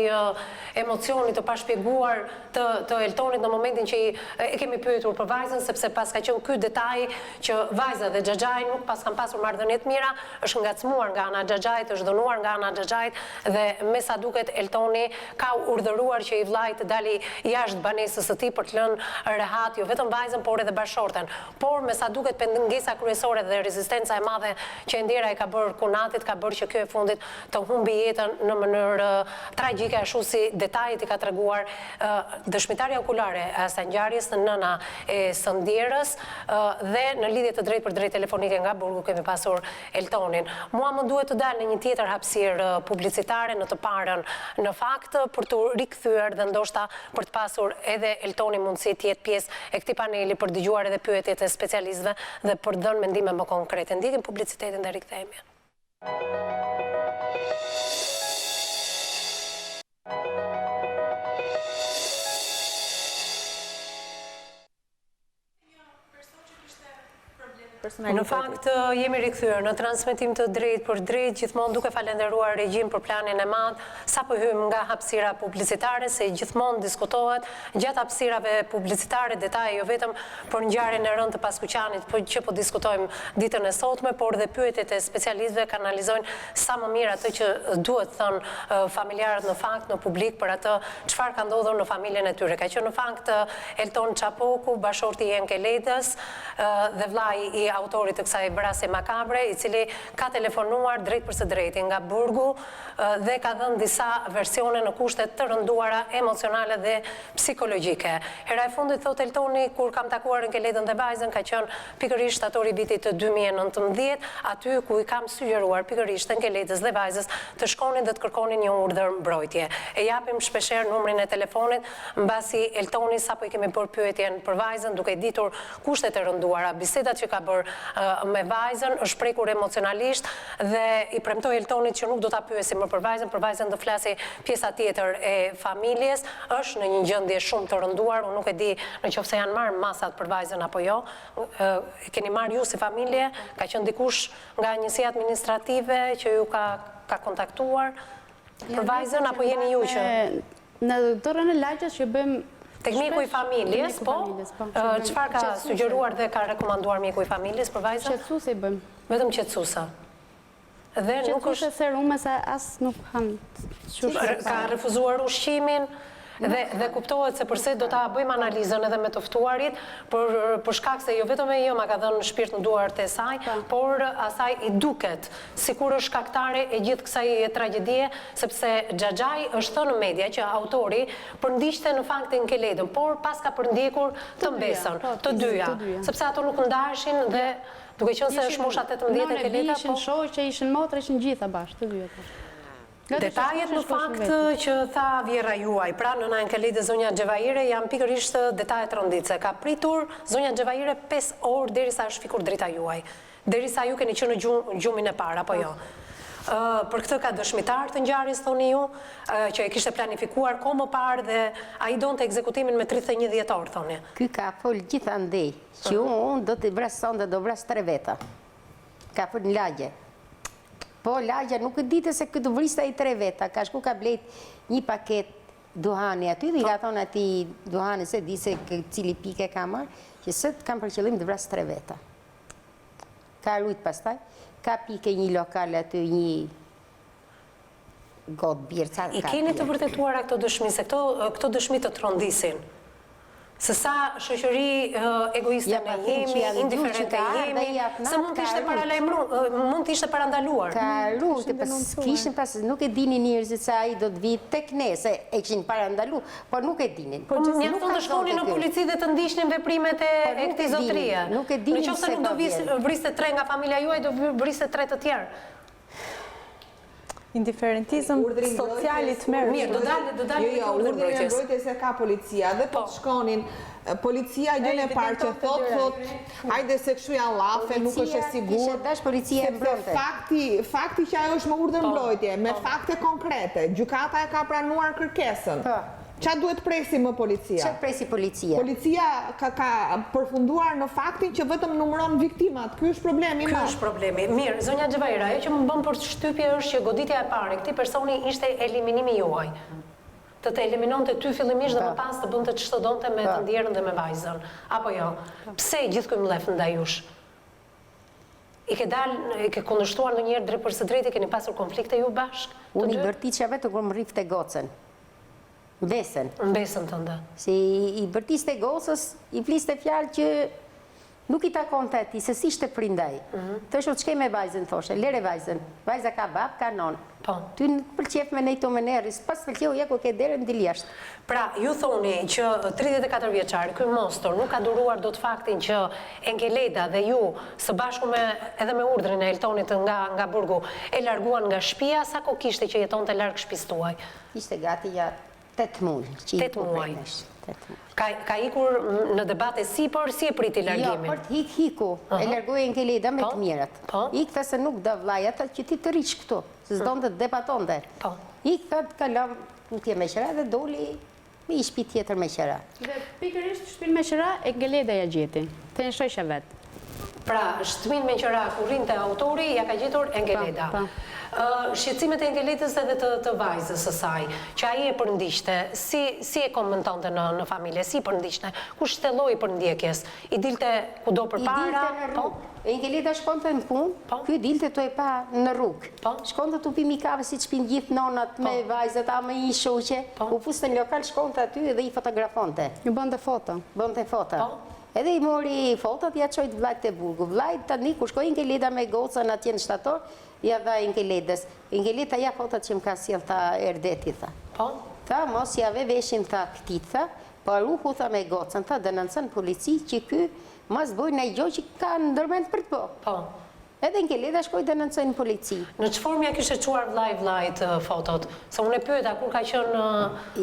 emocionit të pashpjeguar të Eltonit në momentin që e kemi pyetur për vajzën, sepse pas ka qenë ky detaj që vajza dhe xhaxhai nuk pas kanë pasur marrëdhënie të mira, është ngacmuar nga ana xhaxhait, është dënuar nga ana xhaxhait dhe me sa duket Eltoni ka urdhëruar që i vllait të dali jashtë banesës së tij për të lënë rehat jo vetëm vajzën por edhe bashorten. Por me sa duket pengesa kryesore dhe rezistenca e madhe që Ndjera i ka bërë Kunatit ka bërë që ky e fundit të humbi jetën në mënyrë tragjike, ashtu si detajet i ka treguar dëshmitarja okulare e asaj ngjarjes, nëna e së Ndjerës, dhe në lidhje të drejtë për drejtë telefonike nga burgu kemi pasur Eltonin. Mua më duhet të dalë në një tjetër hapësirë publicitare në të parën në fakt për të rikthyer dhe ndoshta për të pasur edhe Eltoni mundësi të jetë pjesë e këtij paneli për dëgjuar edhe pyetjet e specialistëve dhe për dhënë mendime më konkrete. Ndjekim publicitetin dhe rikthehemi. Në fakt jemi rikthyer në transmetim të drejtë për drejtë, gjithmonë duke falenderuar regjim për planin e madh, sapo hym nga hapësira publicitare, se gjithmonë diskutohet gjatë hapësirave publicitare detaje jo vetëm për ngjarjen e rëndë të Paskuqanit, që po diskutojmë ditën e sotme, por dhe pyetjet e specialistëve kanalizojnë sa më mirë atë që duhet thënë familjarët në fakt në publik për atë çfarë ka ndodhur në familjen e tyre. Ka qenë në fakt Erdet Ccapoku, bashorti i Enkeledës dhe vllai i autorit të kësaj vrasje makabre, i cili ka telefonuar drejt për së drejti nga burgu dhe ka dhënë disa versione në kushte të rënduara emocionale dhe psikologjike. Hera e fundit, thot Eltoni, kur kam takuar Enkeledën dhe vajzën, ka qenë pikërisht atori vitit të 2019, aty ku i kam sugjeruar pikërisht Enkeledës dhe vajzës të shkonin dhe të kërkonin një urdhër mbrojtje. E japim shpeshherë numrin e telefonit, mbasi Eltoni sapo i kemi bërë pyetjen për vajzën, duke ditur kushtet e rënduara, bisedat që ka bërë me vajzën, është prekur emocionalisht dhe i premtoi Eltonit që nuk do ta pyesim më për vajzën do flasi pjesa tjetër e familjes, është në një gjendje shumë të rënduar, unë nuk e di nëse janë marrë masat për vajzën apo jo. Keni marrë ju si familje, ka qenë dikush nga njësia administrative që ju ka kontaktuar për vajzën apo jeni ju që në dorën e lagjës që bëjmë tek mjeku i familjes, po? Çfarë ka sugjeruar dhe ka rekomanduar mjeku i familjes për vajzën? Qetësuese i bëjmë. Vetëm qetësuese. Dhe nuk është serume se as nuk kanë. Ka refuzuar ushqimin dhe kuptohet se përse do ta bëjmë analizën edhe me të ftuarit për shkak se jo vetëm ajo ma ka dhënë shpirt në duart e saj, por asaj i duket sikur është shkaktare e gjithë kësaj tragjedie, sepse xhaxhai është thënë në media që autori përndiqte në fakt Enkeledën, por pas ka përndjekur të mbesën, të dyja, sepse ato nuk ndaheshin dhe duke qenë se është mosha 18 Enkeleda, po ishin shoqë që ishin motra, ishin gjitha bashkë, të dyja. Detajet në fakt që tha vjera juaj, pra nëna Enkelede zonja Xhevaire, janë pikërisht detajet rënditse. Ka pritur zonja Xhevaire 5 orë derisa është fikur drita juaj. Derisa ju keni qenë në gjumin e parë, apo jo? Për këtë ka dëshmitar të ngjarjes, thoni ju, që e kishte planifikuar kohë më parë dhe ai donte ekzekutimin me 31 dhjetor, thoni. Ky ka fol gjithandej që unë do të vrason dhe do vras 3 veta. Ka fol në lagje. Po, lagja nuk e dite se këtë vrista i 3 veta, ka shku ka blejt një paket duhani aty dhe i ka thonë ati duhani se di se cili pike ka marrë, që sët kam për qëllim të vras 3 veta. Ka rujt pastaj, ka pike një lokal aty, një gotë birë. I keni të vërtetuara këto dëshmi, se këto dëshmi të trondisin? Se sa shoqëri egoiste ne jemi, indiferente jemi, se mund të ishte paralajmëruar, mund të ishte parandaluar. Ka rrugë, kishin pas nuk e dinin njerëzit se ai do të vi tek ne, se e kishin parandaluar, por nuk e dinin. Mjafton të shkonin në polici dhe të ndiqnin veprimet e këtij zotërie. Nuk e dinin. Nëse nuk do vriste 3 nga familja juaj, do vriste 3 të tjerë. Indiferentizëm socialit merë. Mirë, do dalë Jo, urdhri i mbrojtjes e ka policia dhe po shkonin policia gjën e parë që thot hajde se kështu janë llafe, nuk është e sigurt. Dash policia e mbronte. Fakti që ajo është me urdhër mbrojtje, me fakte konkrete, gjykata e ka pranuar kërkesën. Qa duhet presi më policia? Qa presi policia? Policia ka përfunduar në faktin që vetëm numëron viktimat. Ky është problemi. Ky është problemi. Mirë, zonja Xhevaire, ajo që më bën për shtypje është që goditja e parë këtij personi ishte eliminimi juaj. të eliminonte ty fillimisht dhe më pas të bënte ç'të donte me të ndjerën dhe me vajzën. Apo jo? Pse gjithë ky mllef ndaj jush? I ke kundërshtuar ndonjëherë drejt për së drejtë, keni pasur konflikte ju bashkë? Unë i bërtiqja vetë kur më rrifte gocën. Mbesën. Mbesën tënde. Si i bërtiste gocës, i fliste fjalë që nuk i takonte atij, se si ishte prindaj. Thoshu ç'ke me vajzën, thoshe, lere vajzën. Vajza ka bab, ka non. Po. Ty në pëlqef me nejto me neris, pas pëlqeu ja ku ke derën dil jashtë. Pra, ju thoni që 34 vjeçar, ky mostor nuk ka duruar dot faktin që Enkeleda dhe ju së bashku edhe me urdhrin e Eltonit nga burgu e larguan nga shtëpia, sa kohë kishte që jetonte larg shtëpisë tuaj? Ishte gati ja 8 muaj. 8 muaj. Ka ikur në debate sipër, si e priti largimin? Jo, për të hiku, e largoi Enkeleda me të mirat. Ik tha se nuk do vllai ata që ti të rish këtu, se s'donte të debatonte. Ik tha të kalon në tje me qëra dhe doli me i shtëpi tjetër me qëra. Dhe pikërisht shtëpinë me qëra Enkeleda ja gjeti, të në shoqja vetë. Pra, shtëpinë me qëra kur rinte autori, ja ka gjetur Enkeleda. Shqetësimet e Enkeledës edhe të vajzës së saj, që ai e përndiqte, si e komentonte në familje, si përndiqte, ku shteloi përndjekjes, i dilte kudo përpara? I dilte në rrugë. Enkeleda shkonte në punë, ky dilte të e pa në rrugë. Shkonte të pimi kave si që pinë gjithë nonat me vajzët, a me i shoqe, u fuste në lokal, shkonte aty dhe i fotografonte. Ju bënte foto. Bënte foto. Edhe i mori fotot, ja qojtë vllajt të burgu. Vllajt tani, kur shkoj Enkeleda me gocën atje në shtator, ja dha Enkeledës. Enkeleda ja fotot që më ka sjell ta Erdeti, tha. Tha, mos jave veshin, tha, këtit, tha, po ruhu, tha, me gocën, tha, dënënësën polici që ky mas bojnë e gjoj që ka ndërmend për të po. Edhe Enkeleda shkoj dënënësën në polici. Në që formë ja kishte quar vllajt fotot? Se unë e pyeta kur ka qenë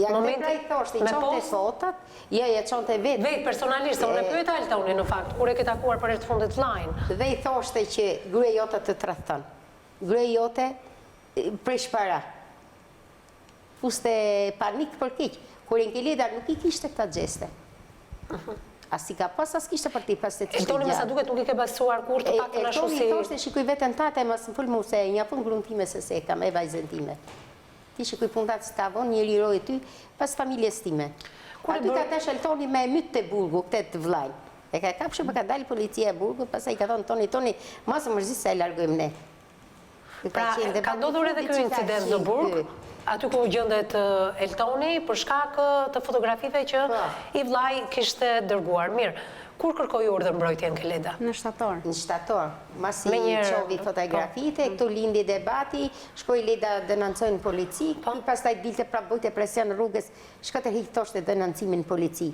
momenti i thoshte, i qonte fotot, ja qonte vetë. Vetë personalisht, se unë e pyeta Eltoni në fakt, kur e ke takuar për e të fundit vllajin. Dhe i thoshte që gruaja jote të tradhton. Gruaja jote presh para. Fuste panik për keq. Kur Enkeleda nuk i kishte këta gjeste. As i ka pas, as kishte për ti pas të të Eltoni me sa duket nuk i ke basuar kur të pak të në Eltoni i thoshte, shikuj vetën tate, mas më full mu se një pun gruan time se se kam, e vajzën time. Ti shikuj pun tatë s'ka von, një liroj ty, pas familjes time. Aty ka tash Eltoni me mytë të burgu, këtë të vllajn. E ka kapshu, për ka dalë policia e burgu, pas i ka thonë, Toni, mas mërzit se e largojmë ne. Pra, ka ndodhur edhe kjo incident në burg, aty ku gjendet Eltoni, për shkak të fotografive që i vllai kishte dërguar. Mirë, kur kërkoi urdhër mbrojtje Enkeleda? Në shtator. Në shtator. Masi qovi fotografite, këtu lindi debati, shkoj Leda dënancoj në polici, pas taj dilte prap bojte presion në rrugës, shka të rrih thoshte dënancimin në polici.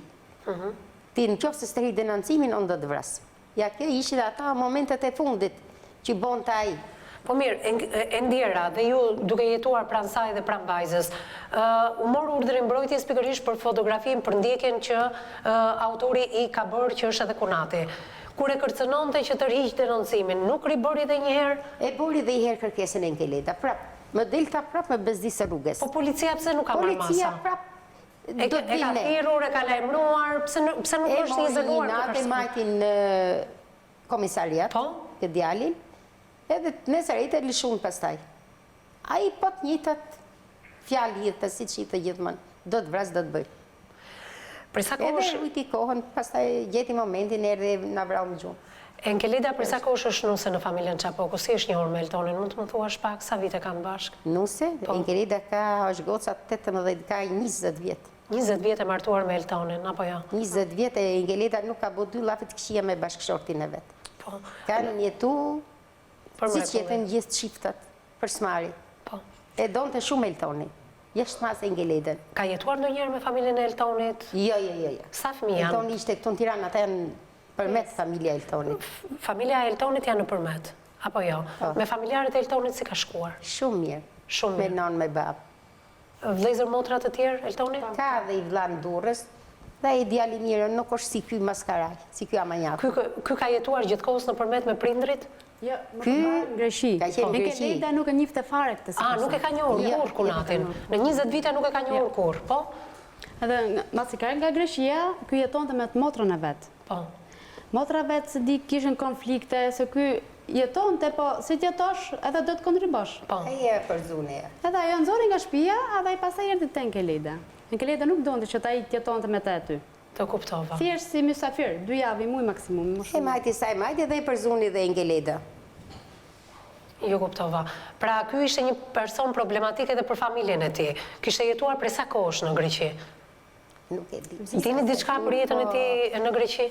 Ti në qofë se së të rrih dënancimin, unë do të vras. Ja kjo ishi dhe ata momentet e fundit që bon të aji. Po mirë, e ndjera dhe ju duke jetuar pranë saj dhe pranë vajzës, u morë urdhrin mbrojtjes pikërisht për fotografin, për ndjekjen që autori i ka bërë që është edhe kunati. Kur e kërcënonte që të rriq denoncimin, nuk ribëri dhe njëherë? E bori dhe njëherë kërkesën e Enkeleda, prap. Më delta prap me bezdisë rrugës. Po policia pse nuk ka marrë masa? Policia prap e ka thirrur, e ka lajmëruar, pse nuk është izoluar? E mori një natë, majtin në komisariat, këtë djalin, edhe nesër e lëshun pastaj. A i pot njëtët fjallë gjithë, si që i të gjithëmën, do të vras, do të bëj. Edhe rujti kohën, pastaj gjeti momentin, erdhe në vrau më gjumë. Enkeleda, për sa kohë është nuse në familjen Çapoku? Si është njohur me Eltonin? Mund të më thuash pak, sa vite kanë bashkë? Nuse? Enkeleda është goca 18, ka 20 vjetë. 20 vjetë e martuar me Eltonin, apo jo? 20 vjetë e Enkeleda nuk ka bo 2 lafit këshia me bashkëshortin e vetë. Kanë jetu si që jetën gjithë shiftat për smari. E donë të shumë Eltoni. Jeshtë mas Enkeledën. Ka jetuar ndonjëherë me familjen e Eltonit? Jo. Sa fëmijë janë? Eltoni ishte këtu në Tiranë, ata janë përmet familja Eltonit. Familja e Eltonit janë në përmet? Apo jo? Me familjarët e Eltonit si ka shkuar? Shumë mirë. Shumë mirë. Me nonë, me babë. Vlezër motrat të tjerë, Eltonit? Ka dhe i vlanë Durrës, dhe i djali mirë, nuk është si ky maskaraj, si ky amanjak. Ky ka jetuar gjithkohës në përmet me prindrit? Jo, më ka marrë Greqi. Enkeleda nuk e njifte fare këtë si. Nuk e ka njohur kur kunatin. Në 20 vite nuk e ka njohur kur, po? Edhe masi ka nga Greqia, ky jetonte me të motrën e vet. Po. Motra vetë se di kishin konflikte, se ky jetonte, po si t'jetosh edhe do të kontribosh. Aja e përzune. Edhe ajo nxori nga shtëpia, edhe ai pastaj erdhi te Enkeleda. Enkeleda nuk donte që ai t'jetonte me te aty. Të kuptova. Thjesht si mysafir, 2 javë, muj maksimum. E majti saj majti dhe i përzuni dhe Enkeleda. Jo kuptova. Pra, ky ishte një person problematik edhe për familjen e tij. Kishte jetuar prej sa kohësh në Greqi? Nuk e di. Dini diçka për jetën e tij në Greqi?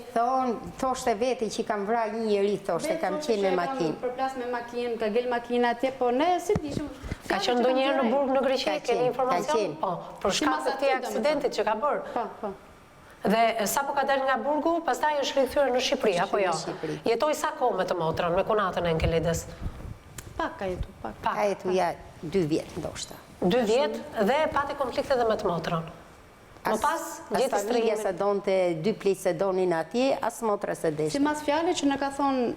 Thoshte veti që kam vrarë një njeri, thoshte, kam qenë me makinë. Përplas me makinë, ka gel makina atje, po ne si dishim. Ka qenë ndonjëherë në burg në Greqi? Keni informacion? Po, për shkak të këtij aksidentit që ka bërë. Po. Dhe sa po ka dalë nga burgu, pastaj është rikthyer në Shqipëri, apo jo? Jetoi sa kohë me të motrën, me kunatën e Enkeledës? Pak ka jetu, pak. Ka jetu ja 2 vjet, ndoshta. 2 vjet dhe pati konflikte edhe me të motrën. Më pas, gjithë familja se donte, 2 plejtë se donin atje, as motra se deshte. Si mas fjale që në ka thonë...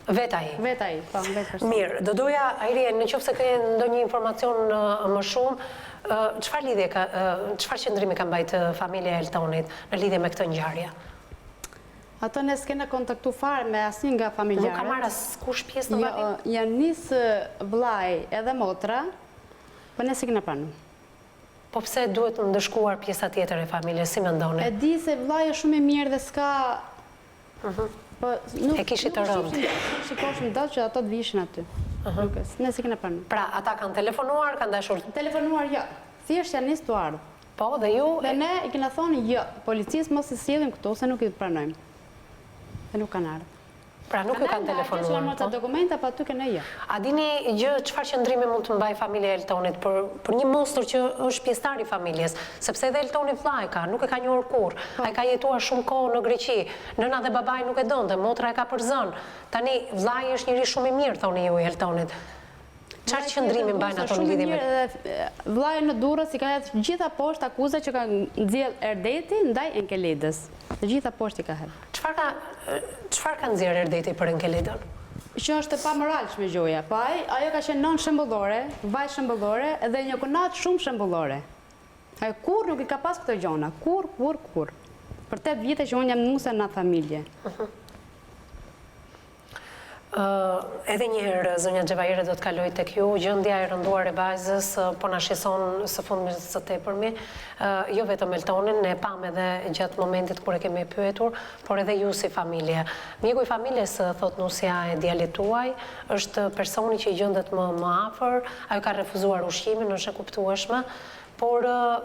Vetaj. Vetaj, po, vetaj. Mirë, do doja, Ajrien, në qoftë se ke ndonjë informacion më shumë, çfarë lidhje ka, çfarë qëndrimi ka mbajtë familja e Eltonit në lidhje me këtë ngjarje? Ato ne s'kena kontaktu fare me asnjë nga familjarët. Nuk ka marrë askush pjesë në marrëdhënie? Janë nisë vllai edhe motra, po ne s'kena pranu. Po pse duhet të ndëshkuar pjesa tjetër e familjes, si mendoni? E di se vllai është shumë i mirë dhe s'ka... E kishit të rëndë. Shikoshim dot që ato të vishin aty. Ne s'kena pranu. Pra, ata kanë telefonuar, kanë dashur... Telefonuar, jo. Thjesht janë nisë të ardhë. Po, dhe ju... Dhe ne i kena thonë, jo, policisë mos i sjellim këtu, se nuk i pranojmë. Dhe nuk kanë ardhë. Pra, nuk ju kanë telefonuar. Kanë marrë dokumenta, pa aty kene jo. A dini gjë çfarë qëndrimi mund të mbaj familja e Eltonit për një mostër që është pjesëtar i familjes, sepse edhe Eltoni vllai ka, nuk e ka njohur kurrë. Ai ka jetuar shumë kohë në Greqi. Nëna dhe babai nuk e donte, motra e ka përzën. Tani vllai është njëri shumë i mirë, thoni ju i Eltonit. Çfarë qëndrimi mbajnë ato në lidhje me? Vllai në Durrës i ka hedhur gjitha poshtë akuza që ka nxjerr Erdeti ndaj Enkeledës. Të gjitha poshtë i ka hedhur. Çfarë ka nxjerr Erdeti për Enkeledën? Që është e pamoralshme gjoja, po ajo ka qenë non shembullore, vajzë shembullore dhe një kunat shumë shembullore. Ajo kurrë nuk i ka pas këto gjona, kurrë. Për 8 vite që unë jam nuse në familje. Edhe njëherë, zonja Xhevahire, do të kaloj tek ju, gjendja e rënduar e vajzës, po na shqetëson së fundmi së tepërmi, jo vetëm Eltonin, ne pam edhe gjatë momentit kur e kemi pyetur, por edhe ju si familje. Mjeku i familjes, thot nusja e djalit tuaj, është personi që i gjendet më afër, ajo ka refuzuar ushqimin, është e kuptueshme, por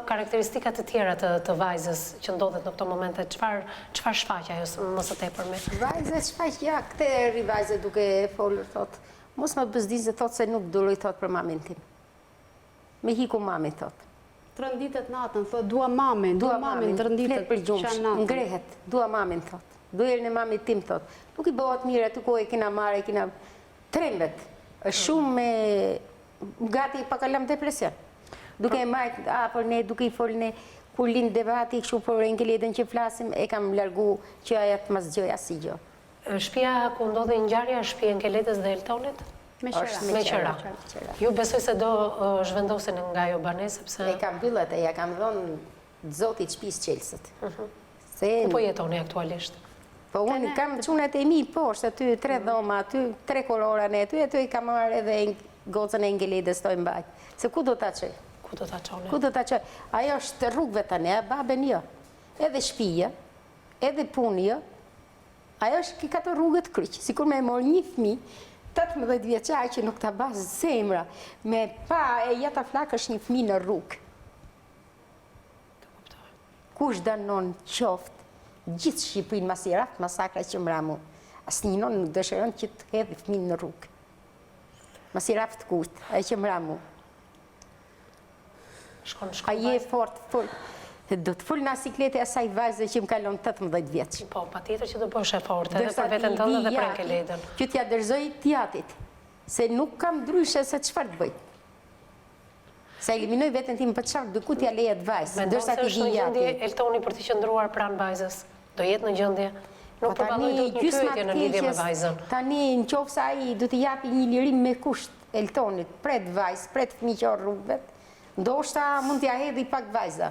karakteristikat të tjera të vajzës që ndodhet në këto momente, çfarë shfaq ajo më së tepërmi? Vajzë shfaq, ja, këtë ri vajzë duke folur, thot, mos më bëzdizë, thot, se nuk duloj, thot, për mamin tim. Me hiku mamin, thot. Trënditet natën, thot, dua mamin, trënditet për gjumsh, ngrehet, dua mamin, thot. Duel në mamin tim, thot. Nuk i bëhat mire, të kohë e kina marë, e kina trembet. është shumë me gati pa kalam depresion. Duke e majtë, për ne, duke i folë ne, kur linë debati, kështu për Enkeledën që flasim, e kam largu që aja të mas gjoj asi gjo. Shtëpia ku ndodhe ngjarja, është shtëpia Enkeledës dhe Eltonit? Me qëra. Ju besoj se do zhvendosen nga jo bane, sepse... E kam byllet e ja kam dhonë zotit shpis qelsët. Ku po jetoni aktualisht? Po unë kam qunet e mi poshtë, aty 3 dhoma, aty 3 kororane, aty i kam marrë edhe gocën e Enkeledës të mbajtë. Se ku do ta qëj? Ku do ta qone? Ku do ta qëj? Ajo është rrugëve tani, baben jo. Edhe shpija, edhe punë jo. Ajo është ka të rrugët kryqë. Sikur me morë një fmi, 18 vjeçar që nuk ta basë zemra, me pa e jata flak është një fmi në rrugë. Kush danon qoftë, gjithë Shqipërinë mas i raftë masakra që mramu. Asë një non nuk dëshërën që të hedhë fmi në rrugë. Mas i raftë kujtë, e që mramu. A je fort, do të full në asiklete asaj vajzë që më kalon 18 vjeç. Po, pa tjetër që do bësh e fort, edhe për vetën tënde dhe për Enkeledën. Që t'ja dërzoj tjatit, se nuk kam dryshe se qëfar të bëjt. Se eliminoj vetën tim për qëfar, duku t'ja lejet vajzë. Me ndonë se është në gjendje Eltoni për t'i qëndruar pranë vajzës? Do jetë në gjendje? Nuk përballoj do të një pyetje në lidhje me vajzën. Tani në qofë sa i du t'i japi një lirim me kusht Eltonit, pret vajzë, pret fmiqor rrugëvet, ndoshta mund t'ja hedhi pak vajza,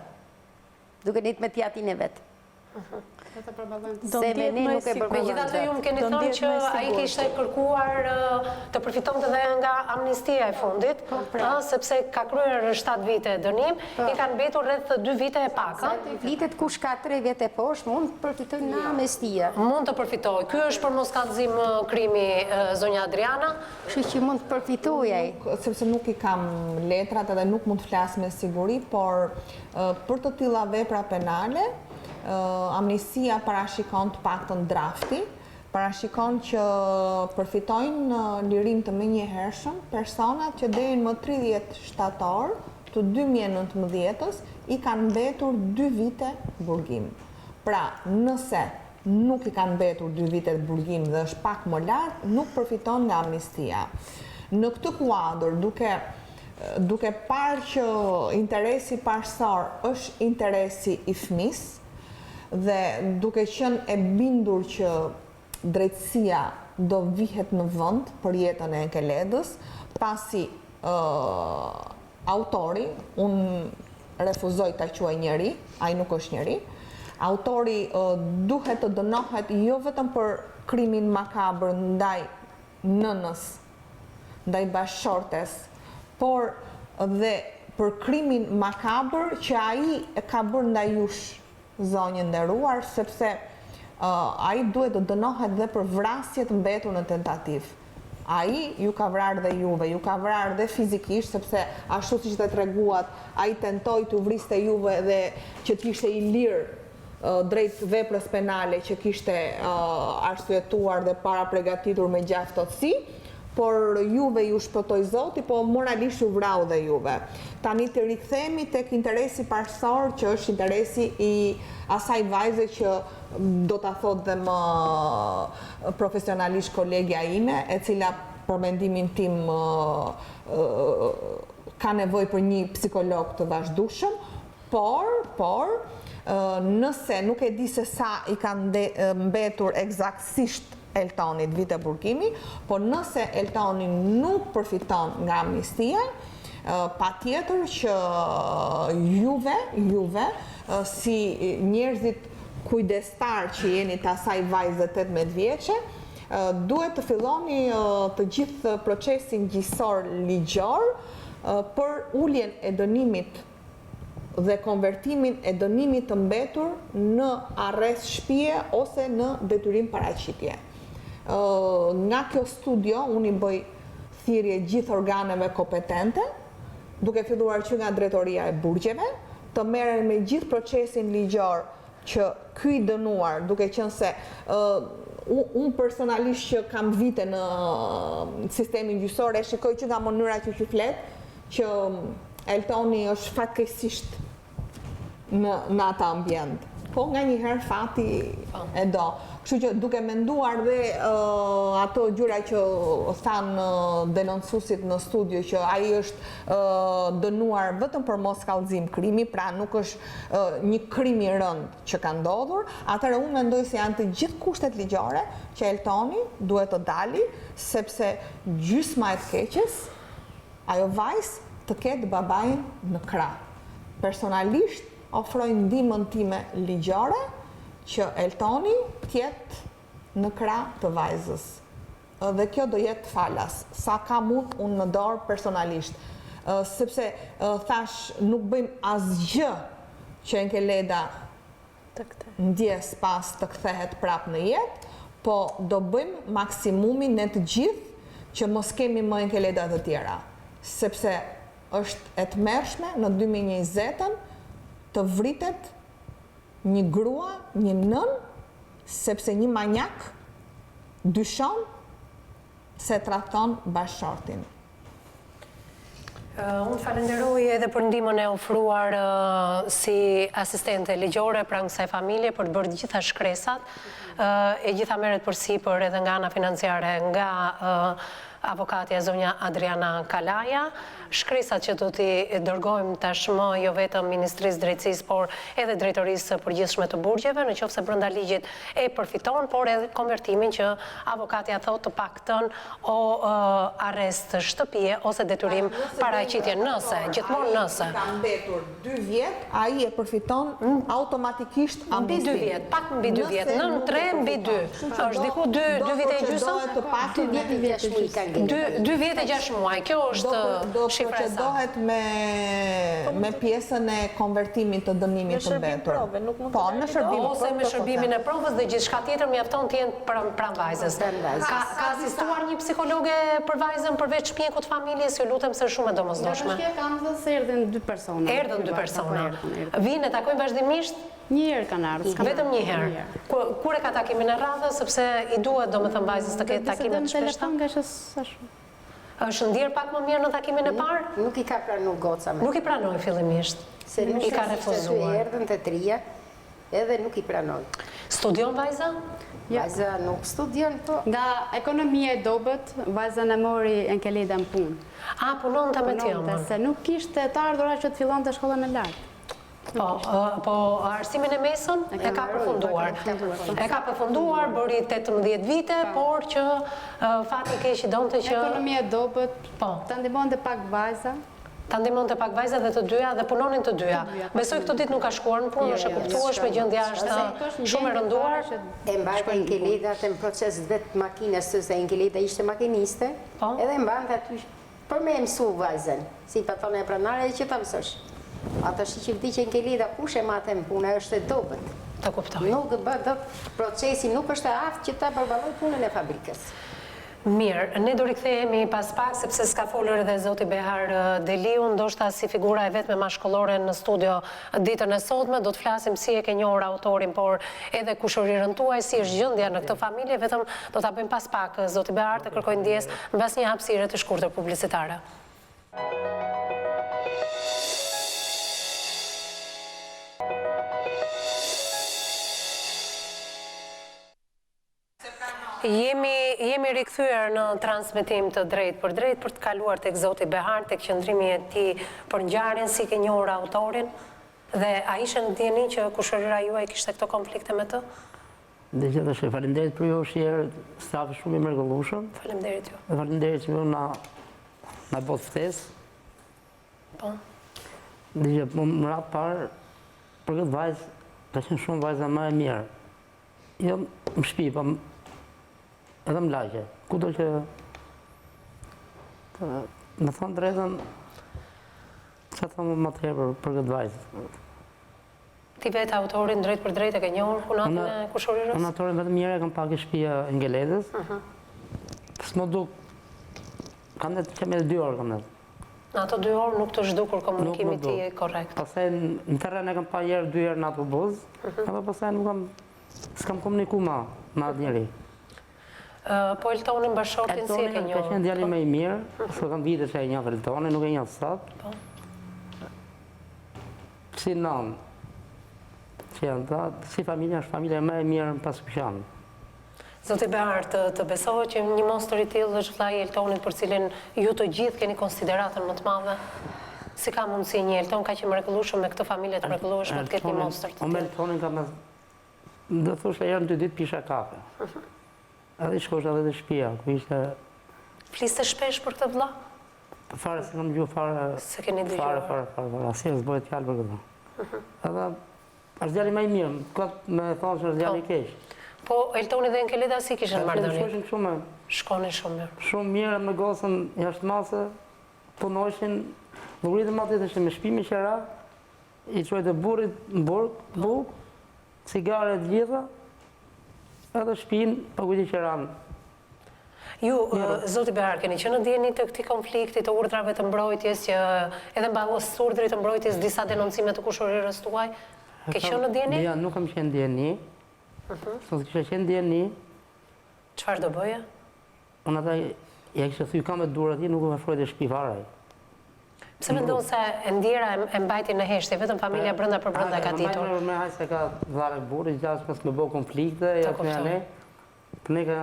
duke njët me tjatin e vetë. Se me ne nuk e përbalojnë. Megjithatë ju më keni thënë që ai kishte kërkuar të përfitonte dhe nga amnistia e fundit, sepse ka kryer 7 vite dënim, i kanë mbetur rreth 2 vite e pak. Vitet kush ka 3 vjet e poshtë mund të përfitojë nga amnistia. Mund të përfitojë. Ky është për moskallëzim krimi zonja Adriana. Kështu që mund të përfitojë ai. Sepse nuk i kam letrat edhe nuk mund të flas me siguri, por për të tilla vepra penale amnistia parashikon të paktën drafti, parashikon që përfitojnë lirim të menjëhershëm personat që deri më 30 shtator të 2019-s i kanë mbetur 2 vite burgim. Pra, nëse nuk i kanë mbetur 2 vite burgim dhe është pak më lart, nuk përfiton nga amnistia. Në këtë kuadër, duke parë që interesi parësor është interesi i fëmisë, dhe duke qenë e bindur që drejtësia do vihet në vend për jetën e Enkeledës, pasi autori, unë refuzoj ta quaj njeri, ai nuk është njeri, autori duhet të dënohet jo vetëm për krimin makabër ndaj nënës, ndaj bashkëshortes, por dhe për krimin makabër që ai e ka bërë ndaj jush, zonjë nderuar, sepse ai duhet të dënohet dhe për vrasje të mbetur në tentativë. Ai ju ka vrarë dhe juve, ju ka vrarë dhe fizikisht, sepse ashtu siç të treguat, ai tentoi të vriste juve dhe që t'ishte i lirë drejt veprës penale që kishte arsyetuar dhe para përgatitur me gjaftësi, por juve ju shpëtoi Zoti, po moralisht u vrau dhe juve. Tani të rikthehemi tek interesi parësor, që është interesi i asaj vajze që do ta thotë dhe më profesionalisht kolegja ime, e cila për mendimin tim ka nevojë për një psikolog të vazhdueshëm, por nëse nuk e di se sa i kanë mbetur eksaktësisht Eltonit vite burgimi, por nëse Eltoni nuk përfiton nga amnistia, patjetër që juve si njerëzit kujdestar që jeni të asaj vajze 18 vjeçe, duhet të filloni të gjithë procesin gjyqësor ligjor për uljen e dënimit dhe konvertimin e dënimit të mbetur në arrest shtëpie ose në detyrim paraqitje. Nga kjo studio, unë i bëj thirrje gjithë organeve kompetente, duke filluar që nga drejtoria e burgjeve, të merren me gjithë procesin ligjor që ky i dënuar, duke qenë se unë personalisht që kam vite në sistemin gjyqësor, e shikoj që nga mënyra që flet, që Eltoni është fatkeqësisht në atë ambient. Po nga njëherë fati e do. Kështu që duke menduar dhe ato gjëra që thanë denoncuesit në studio, që ai është dënuar vetëm për moskallëzim krimi, pra nuk është një krim i rënd që ka ndodhur, atëherë unë mendoj se janë të gjithë kushtet ligjore që Eltoni duhet të dali, sepse gjysma e të keqes, ajo vajzë të ketë babain në krah. Personalisht ofroj ndihmën time ligjore që Eltoni tjetë në krah të vajzës. Dhe kjo do jetë falas, sa ka mund unë në dorë personalisht. Sepse thash nuk bëjmë asgjë që Enkeleda ndjes pas të kthehet prap në jetë, po do bëjmë maksimumin ne të gjithë që mos kemi më Enkeleda të tjera. Sepse është e tmerrshme në 2020-ën të vritet një grua, një nën, sepse një manjak dyshon se trahton bashkëshortin. Unë falenderoj edhe për ndihmën e ofruar si asistente ligjore pranë kësaj familje për të bërë të gjitha shkresat, e gjitha merret përsipër edhe nga ana financiare, nga avokatja zonja Adriana Kalaja. Shkresat që do t'i dërgojmë tashmë jo vetëm Ministrisë Drejtësisë, por edhe Drejtorisë së Përgjithshme të Burgjeve, në qoftë se brenda ligjit e përfiton, por edhe konvertimin që avokatja thotë të paktën o arrest shtëpie ose detyrim paraqitje nëse, gjithmonë nëse. Ka mbetur 2 vjet, ai e përfiton automatikisht amnestin. Mbi 2 vjet, pak mbi 2 vjet, nën 3 mbi 2. Është diku 2 vite e gjysmë? 2 vjet e 6 muaj ka ngel. 2 vjet e 6 muaj. Kjo është do procedohet me pjesën e konvertimit të dënimit të mbetur. Po, në shërbim ose me shërbimin e provës dhe gjithçka tjetër mjafton të jenë pranë vajzës. Ka asistuar një psikologe për vajzën përveç mjekut familjes, ju lutem se shumë e domosdoshme. Nga kam dhe se erdhen 2 persona. Erdhen 2 persona. Vinë e takojnë vazhdimisht? Një herë kanë ardhur. Vetëm një herë. Kur e ka takimin e radhës, sepse i duhet domethënë vajzës të ketë takime të shpeshta? Është ndjerë pak më mirë në takimin e parë? Nuk i ka pranu goca me. Nuk i pranoj fillimisht. Se nuk i ka refuzuar. Erdhen të trija, edhe nuk i pranoj. Studion vajza? Vajza nuk studion, po. Nga ekonomia e dobët, vajzën e mori Enkeleda në punë. Punon të me tjomën. Se nuk kishte të ardhura që të fillon të shkollën e lartë. Po arsimin e mesën e ka përfunduar. E ka përfunduar, bëri 18 vite, por që fati keq i donte që... Ekonomia e dobët, të ndihmonte pak vajza. Ta ndihmonte pak vajza dhe të dyja dhe punonin të dyja. Besoj këtë ditë nuk ka shkuar në punë, është e kuptueshme, gjendja është shumë e rënduar. E mbante Enkeleda në proces vetë makines, se Enkeleda ishte makiniste, edhe mbante aty për me mësu vajzën, si patone e pranare që ta mësosh. Ata shi që vdi që Enkeleda kush e mate në punë, është e dobet. Ta kuptoj. Nuk bë procesi, nuk është e aftë që ta përballoj punën e fabrikës. Mirë, ne do rikthehemi pas pak, sepse s'ka folur edhe zoti Behar Deliu, ndoshta si figura e vetme mashkullore në studio ditën e sotme, do të flasim si e ke njohur autorin, por edhe kushurirën tuaj, si është gjendja në këtë familje, vetëm do ta bëjmë pas pak, zoti Behar, të kërkoj ndjes mbas një hapësire të shkurtër publicitare. Jemi rikthyer në transmetim të drejt për drejt për të kaluar tek zoti Behar, tek qëndrimi e tij për ngjarjen, si ke njohur autorin dhe a ishte në dieni që kushërira juaj kishte këto konflikte me të? Dhe që dhe faleminderit për ju, është jërë stafi shumë i mrekullueshëm. Faleminderit ju. Dhe faleminderit që ju na bot ftesë. Po. Dhe që më ratë parë, për këtë vajzë, ka qenë shumë vajza më e mirë. Jo më shpi, pa edhe më lagje. Kudo që me thonë drejtën, që thonë më të tepër për këtë vajzë. Ti vetë autorin drejt për drejt e ke njohur punatën e kushurirës? Unë autorin vetëm mirë e kam pak i shtëpia Enkeledës. S'më duk, kam dhe të qemi 2 orë kam dhe. Në ato 2 orë nuk të zhdukur komunikimi ti e korrekt. Pastaj në terren e kam pa jërë 2 herë në autobus, edhe pastaj nuk kam, s'kam komuniku ma atë njeri. Po Eltonin bashortin si e ke njohur? Ka qenë djali më i mirë, s'ka kam vite që e njoh Eltonin, nuk e njoh sot. Si non, që janë ta, si familja është familja më e mirë në Paskuqan. Zoti Behar, të besohet që një mostër i tillë është vllai i Eltonit për cilin ju të gjithë keni konsideratën më të madhe? Si ka mundësi një Elton kaq i mrekullueshëm me këtë familje të mrekullueshme të ketë një mostër të tillë? Unë Eltonin kam do thoshte herë në 2 ditë pisha kafe. Edhe shkosh edhe të shtëpia, ku ishte... Fliste shpesh për këtë vëlla? Fare se kam dëgjuar fare... Se keni dëgjuar? Fare, asnjë s'bëhet fjalë për këtë. Edhe është djali më i mirë, kot me thonë se është djali i keq. Po Eltoni dhe Enkeleda si kishin marrëdhënie? Shkonin shumë. Shkonin shumë mirë. Shumë mirë me gocën jashtëmase, punoshin, nuk rritëm aty të me shtëpi me qera, i çojtë burrit në burg, cigare të gjitha, edhe shpinë për kujti qeranë. Ju, zoti Behar, keni qenë në dieni të këtij konflikti të urdhrave të mbrojtjes, që edhe mbas urdhrit të mbrojtjes disa denoncime të kushurirës tuaj? Ke qenë në dieni? Ja, nuk kam qenë dieni. Sot kisha qenë dieni. Çfarë do bëje? Unë ata ja kisha thyer kam me durat i, nuk u afroi të shtëpi fare. Pse mendon se e ndjera e mbajti në heshtje, vetëm familja brenda për brenda ka ditur? Me haj se ka dharë burri, gjatë mos me bëu konflikte, ja të ne. Ne ka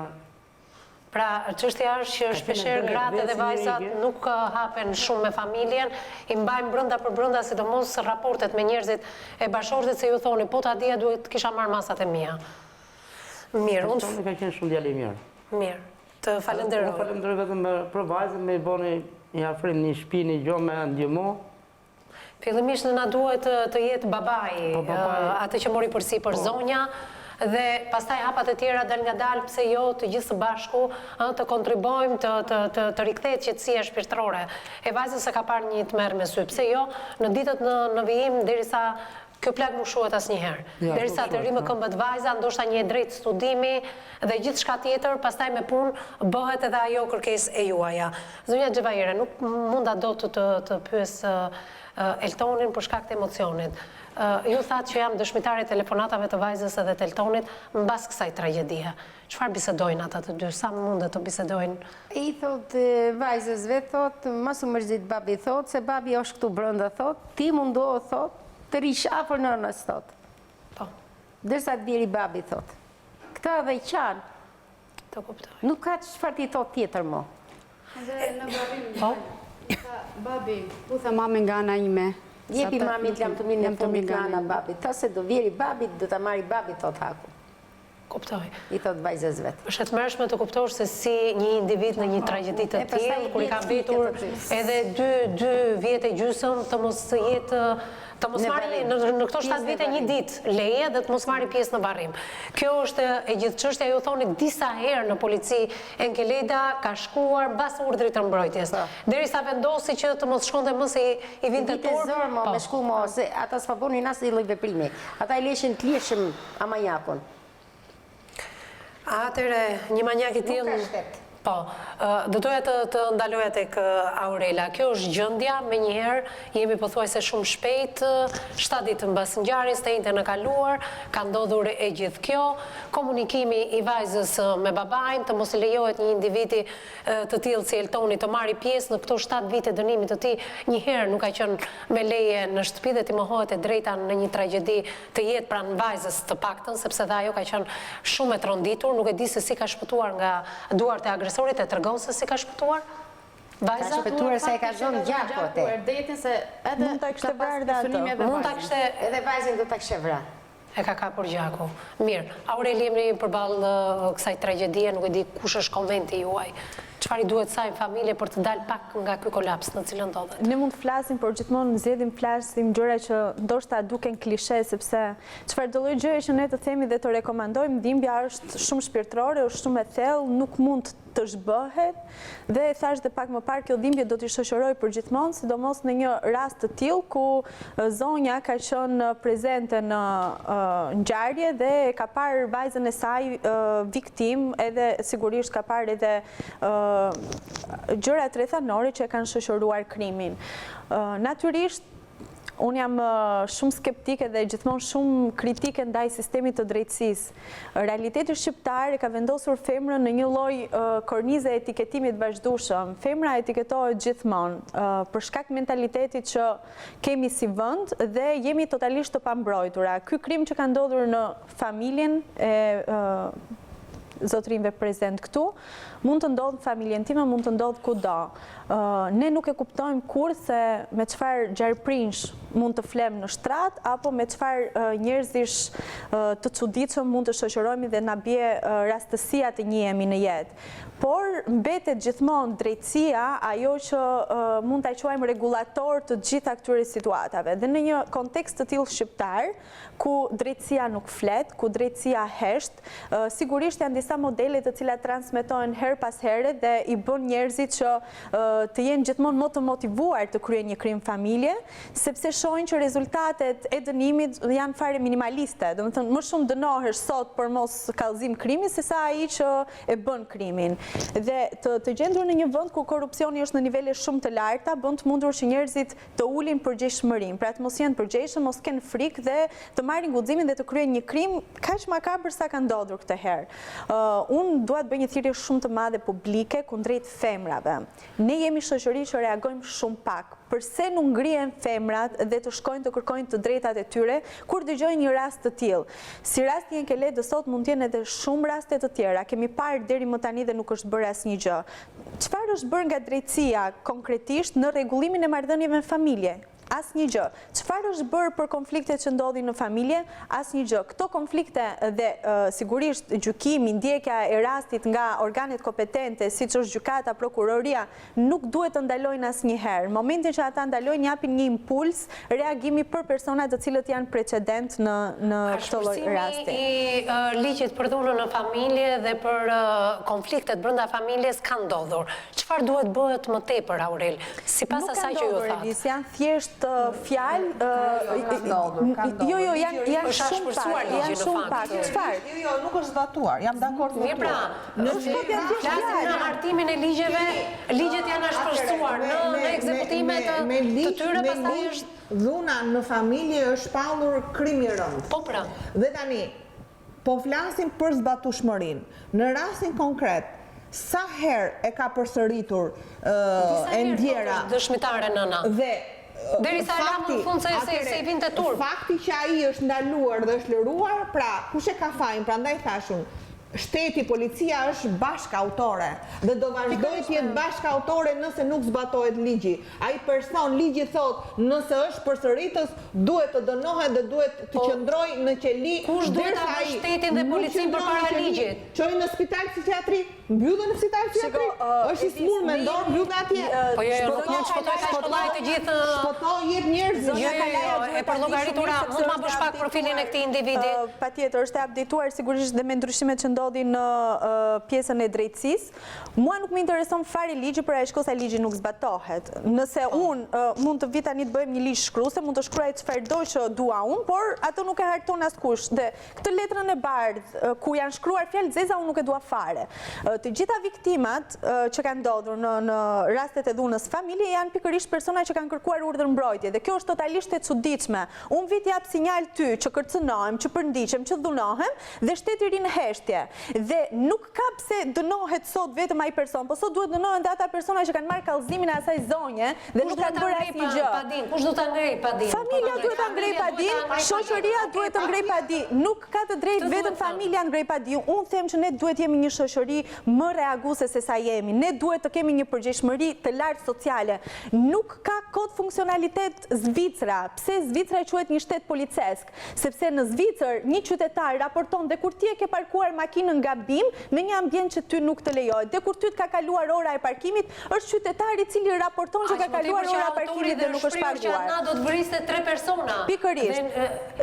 Pra, çështja është që shpeshherë gratë dhe vajzat nuk hapen shumë me familjen, i mbajnë brenda për brenda, sidomos raportet me njerëzit e bashkëshortit se ju thoni, po ta dija duhet kisha marrë masat e mia. Mirë, unë ka qenë shumë djalë i mirë. Mirë, të falenderoj. Unë falenderoj vetëm për vajzën, me i boni një afrim, një shtëpi, një gjumë me ndihmë. Fillimisht nëna duhet të jetë babai, atë që mori përsipër zonja, dhe pastaj hapat e tjera dal nga dal, pse jo të gjithë së bashku të kontribojmë të rikthehet qetësia shpirtërore. E vajzën se ka parë një tmerr me sy, pse jo në ditët në vijim derisa kjo plak nuk shohet asnjëherë. Derisa të rrimë këmbët vajza, ndoshta një drejt studimi dhe gjithçka tjetër, pastaj me punë bëhet edhe ajo kërkesë e juaja. Zonja Xhevajere, nuk munda dot të pyes Eltonin për shkak të emocionit. Ju thatë që jam dëshmitare telefonatave të vajzës edhe të Eltonit mbas kësaj tragjedie. Çfarë bisedojnë ata të dy? Sa mundet të bisedojnë? I thot vajzës vet, thot, mas u mërzit babi, thot, se babi është këtu brenda, thot, ti mundohet, thot, të rish afër nënës, thot. Po. Derisa të biri babi, thot. Këta dhe i qanë. Të kuptoj. Nuk ka çfarë ti thot tjetër mo. Edhe në babim, babi, u the mami nga ana ime. Jepi mamit jam të mirë në fëmijë nga ana babit. Ta se do vjeri babit, do ta marri babit, thot Haku. Kuptoj. I thot vajzës vet. Është e tmerrshme të kuptosh se si një individ në një tragjedi të tillë, kur i ka mbetur edhe 2 vjet e gjysmë të mos jetë të mos marri në këto 7 vite një ditë leje dhe të mos marri pjesë në varrim. Kjo është e gjithë çështja, ju thoni disa herë në polici Enkeleda ka shkuar mbas urdhrit të mbrojtjes. Derisa vendosi që të mos shkonte më se i vinte turp. Zor mo me shku mo se ata s'pa bënin as lloj veprimi. Ata i leshin të lishëm amanjakun. Atëre, një manjak i tillë. Nuk ka shtet. Po, do doja të ndaloja tek Aurela. Kjo është gjendja, menjëherë jemi pothuajse shumë shpejt, 7 ditë mbas ngjarjes, të njëjtën e kaluar, ka ndodhur e gjithë kjo, komunikimi i vajzës me babain, të mos i lejohet një individi të tillë si Eltoni të marrë pjesë në këto 7 vite dënimit të tij, një herë nuk ka qenë me leje në shtëpi dhe ti mohohet e drejta në një tragjedi të jetë pranë vajzës të paktën, sepse dhe ajo ka qenë shumë e tronditur, nuk e di se si ka shpëtuar nga duart e agresorit, e tregon se si ka shpëtuar? Vajza? Ka shpëtuar se e ka zonë gjaku atë. Erdetin se edhe mund ta kishte vrarë dhe atë. Mund ta kishte edhe vajzën do ta kishte vrarë. E ka kapur gjaku. Mirë, Aureli jemi përballë kësaj tragjedie, nuk e di kush është konventi juaj. Çfarë i duhet saj familje për të dalë pak nga ky kolaps në cilën ndodhet? Ne mund të flasim, por gjithmonë flasim gjëra që ndoshta duken klishe, sepse çfarë do lloj gjëje që ne të themi dhe të rekomandojmë, dhimbja është shumë shpirtërore, është shumë e thellë, nuk mund të zhbëhet dhe thash dhe pak më parë kjo dhimbje do t'i shoqëroj përgjithmonë, sidomos në një rast të tillë ku zonja ka qenë prezente në ngjarje dhe ka parë vajzën e saj viktim, edhe sigurisht ka parë edhe gjërat rrethanore që kanë shoqëruar krimin. Natyrisht unë jam shumë skeptike dhe gjithmonë shumë kritike ndaj sistemit të drejtësisë. Realiteti shqiptar e ka vendosur femrën në një lloj kornize etiketimit vazhdueshëm. Femra etiketohet gjithmonë për shkak mentalitetit që kemi si vend dhe jemi totalisht të pambrojtura. Ky krim që ka ndodhur në familjen e zotrinve prezent këtu, mund të ndodhë në familjen time, mund të ndodhë kudo. Ne nuk e kuptojmë kur se me çfarë gjarprinsh mund të flem në shtrat, apo me çfarë njerëzish të çuditshëm mund të shoqërohemi dhe na bie rastësia të njihemi në jetë. Por mbetet gjithmonë drejtësia ajo që mund ta quajmë regulator të gjitha këtyre situatave. Dhe në një kontekst të tillë shqiptar, ku drejtësia nuk flet, ku drejtësia hesht, sigurisht janë disa modele të cilat transmetohen her pas here dhe i bën njerëzit që të jenë gjithmonë më të motivuar të kryejnë një krim familje, sepse shohin që rezultatet e dënimit janë fare minimaliste. Domethënë më shumë dënohesh sot për mos kallëzim krimi sesa ai që e bën krimin. Dhe të gjendur në një vend ku korrupsioni është në nivele shumë të larta, bën të mundur që njerëzit të ulin përgjegjshmërinë, pra të mos jenë përgjegjshëm, mos kenë frikë dhe të marrin guximin dhe të kryejnë një krim kaq makabër sa ka ndodhur këtë herë. Unë dua të bëj një thirrje shumë të madhe publike kundrejt femrave. Ne jemi shoqëri që reagojmë shumë pak, përse nuk ngrihen femrat dhe të shkojnë të kërkojnë të drejtat e tyre kur dëgjojnë një rast të tillë. Si rasti i Enkeledës sot mund të jenë edhe shumë raste të tjera. Kemi parë deri më tani dhe nuk është bërë asnjë gjë. Çfarë është bërë nga drejtësia konkretisht në rregullimin e marrëdhënieve në familje? Asnjë gjë. Çfarë është bërë për konfliktet që ndodhin në familje? Asnjë gjë. Këto konflikte dhe sigurisht gjykimi, ndjekja e rastit nga organet kompetente, siç është gjykata, prokuroria, nuk duhet të ndalojnë asnjëherë. Momentin që ata ndalojnë japin një impuls reagimi për persona të cilët janë precedent në këto lloj rasti. I ligjit për dhunën në familje dhe për konfliktet brenda familjes ka ndodhur. Çfarë duhet bëhet më tepër, Aurel? Sipas asaj që ju thatë. Janë thjesht fjalë, jo, janë shumë pak. Çfarë? Jo, nuk është zbatuar, jam dakord me ty. Flasim në hartimin e ligjeve, ligjet janë shpërstuar në ekzekutime të tyre, pastaj është dhuna në familje është shpallur krim i rënd. Po pra. Dhe tani, po flasim për zbatueshmërinë. Në rastin konkret, sa herë e ka përsëritur e ndjera dëshmitare Nëna? Derisa la më në fund se i vinte turp. Fakti që ai është ndaluar dhe është lëruar, pra kush e ka fajin, prandaj thashun, shteti, policia është bashkëautore dhe do vazhdoj të jetë bashkëautore nëse nuk zbatohet ligji. Ai person, ligji thot, nëse është përsëritës, duhet të dënohet dhe duhet të qëndrojë në qeli. Kush duhet ta bëjë shtetin dhe policinë përpara ligjit? Çojnë në spital psikiatri, mbyllen në spital psikiatri. Është i smur mendon, mbyll atje. Po jo, nuk shpotoj të gjithë. Shpotoj jetë njerëz. Jo, e për llogaritura, mund ta bësh pak profilin e këtij individi. Patjetër, është e updateuar sigurisht dhe me ndryshimet që ndodhin në pjesën e drejtësisë. Mua nuk më intereson fare ligji për ai shkos sa ligji nuk zbatohet. Nëse unë mund të vi tani të bëjmë një ligj shkruese, mund të shkruaj çfarë do që dua unë, por ato nuk e harton askush. Dhe këtë letrën e bardhë ku janë shkruar fjalë zeza unë nuk e dua fare. Të gjitha viktimat që kanë ndodhur në rastet e dhunës familje janë pikërisht persona që kanë kërkuar urdhër mbrojtje dhe kjo është totalisht e çuditshme. Unë vit jap sinjal ty që kërcënohem, që përndiqem, që dhunohem dhe shteti rin heshtje. Dhe nuk ka pse dënohet sot vetëm ai person, po sot duhet dënohen dhe ata persona që kanë marrë kallëzimin e asaj zonje dhe nuk kanë bërë asnjë gjë. Kush do ta ngrej padin? Familja duhet ta ngrej padin, shoqëria duhet të ngrej padin. Nuk ka të drejtë vetëm familja ngrej padin. Unë them që ne duhet jemi një shoqëri më reaguese se sa jemi. Ne duhet të kemi një përgjegjësi të lartë sociale. Nuk ka kod funksionalitet Zvicra. Pse Zvicra quhet një shtet policesk? Sepse në Zvicër një qytetar raporton dhe kur ti e ke parkuar makinën gabim në një ambient që ty nuk të lejohet. Dhe kur ty të ka kaluar ora e parkimit, është qytetari i cili raporton që ka kaluar ora e parkimit dhe nuk është paguar. Na do të vriste 3 persona. Pikërisht.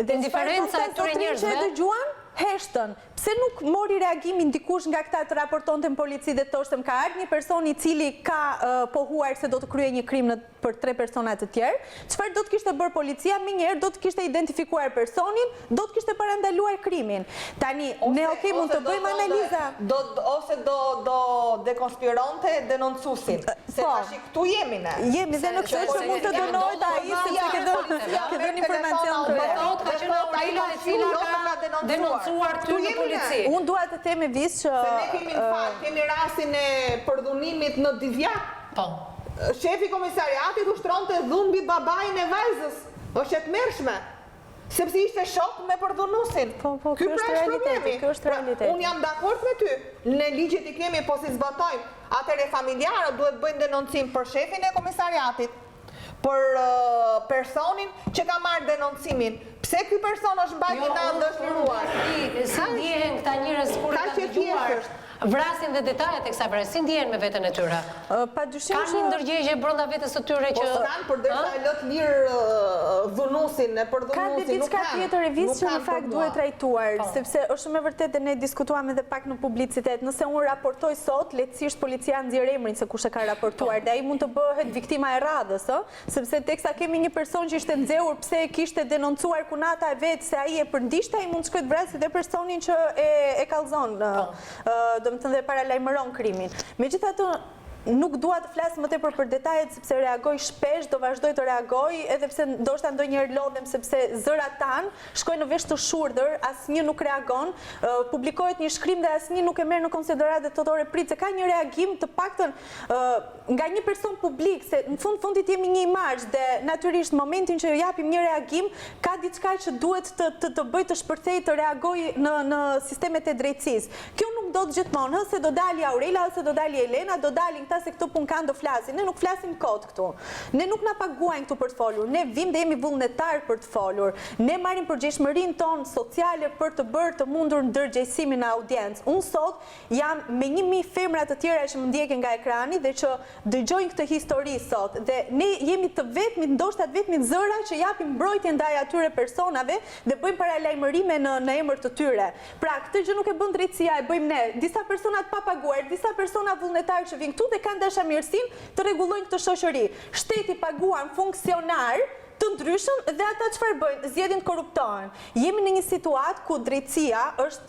Dhe indiferenca e këtyre njerëzve heshtën. Pse nuk mori reagimin dikush nga këta të raportonte në polici dhe thoshtem ka ardhur një person i cili ka pohuar se do të kryejë një krim për 3 persona të tjerë? Çfarë do të kishte bërë policia? Menjëherë do të kishte identifikuar personin, do të kishte parandaluar krimin. Tani ne mund të bëjmë analiza. Ose do dekonspironte denoncuesin. Se tash këtu jemi ne. Jemi dhe në këtë që mund të dënohet ai sepse ke dhënë informacion korrekt. Ka qenë Aurela e cila ka denoncuar ty në polici. Unë dua të them Evis që se ne kemi në fakt, kemi rastin e përdhunimit në Divjak. Po. Shefi komisariatit ushtronte dhunë mbi babain e vajzës. Është e tmerrshme. Sepse ishte shok me përdhunusin. Ky është realiteti, ky është realiteti. Unë jam dakord me ty. Në ligjet i kemi, po si zbatojmë. Atëre familjarët duhet bëjnë denoncim për shefin e komisariatit, për personin që ka marrë denoncimin. Pse ky person është mbajtur në anë dëshiruar? Si ndihen këta njerëz kur kanë dëgjuar vrasin dhe detajet e kësaj vrasje, si ndihen me veten e tyre? Padyshim kanë një ndërgjegje brenda vetes së tyre që kanë përderisa e lë të lirë dhunusin e përdhunusin. Ka diçka tjetër Evis që në fakt duhet trajtuar, sepse është shumë e vërtetë dhe ne diskutuam edhe pak në publicitet. Nëse unë raportoj sot, lehtësisht policia nxjerr emrin se kush e ka raportuar, dhe ai mund të bëhet viktima e radhës, sepse teksa kemi një person që ishte nxehur pse e kishte denoncuar kunata e vet se ai e përndishte, ai mund të shkojë të vrasë dhe personin që e kallzon. Domethënë dhe paralajmëron krimin. Megjithatë, Nuk dua të flas më tepër për detajet sepse reagoj shpesh, do vazhdoj të reagoj, edhe pse ndoshta ndonjëherë lodhem sepse zërat tan shkojnë në vesh të shurdhër, asnjë nuk reagon, publikohet një shkrim dhe asnjë nuk e merr në konsiderate totore prit se ka një reagim të paktën nga një person publik, se në fundit jemi një imazh dhe natyrisht momentin që ju japim një reagim ka diçka që duhet të bëj të shpërthej, të reagoj në sistemet e drejtësisë. Kjo nuk do të gjithmonë, se do dali Aurela ose do dali Elena, do dalin ta se këto pun kanë do flasin, ne nuk flasim kot këtu. Ne nuk na paguajnë këtu për të folur, ne vim dhe jemi vullnetar për të folur. Ne marrim përgjegjësinë tonë sociale për të bërë të mundur ndërgjegjësimin e audiencë. Unë sot jam me 1000 femra të tjera që më ndjekin nga ekrani dhe që dëgjojnë këtë histori sot. Dhe ne jemi të vetmit, ndoshta të vetmit zëra që japim mbrojtje ndaj atyre personave dhe bëjmë paralajmërime në emër të tyre. Pra, këtë gjë nuk e bën drejtësia, e bëjmë ne. Disa persona të papaguar, disa persona vullnetar që vinë këtu dhe kanë dashamirësinë të rregullojnë këtë shoqëri. Shteti paguan funksionar të ndryshëm dhe ata çfarë bëjnë? Zgjedhin të korruptohen. Jemi në një situatë ku drejtësia është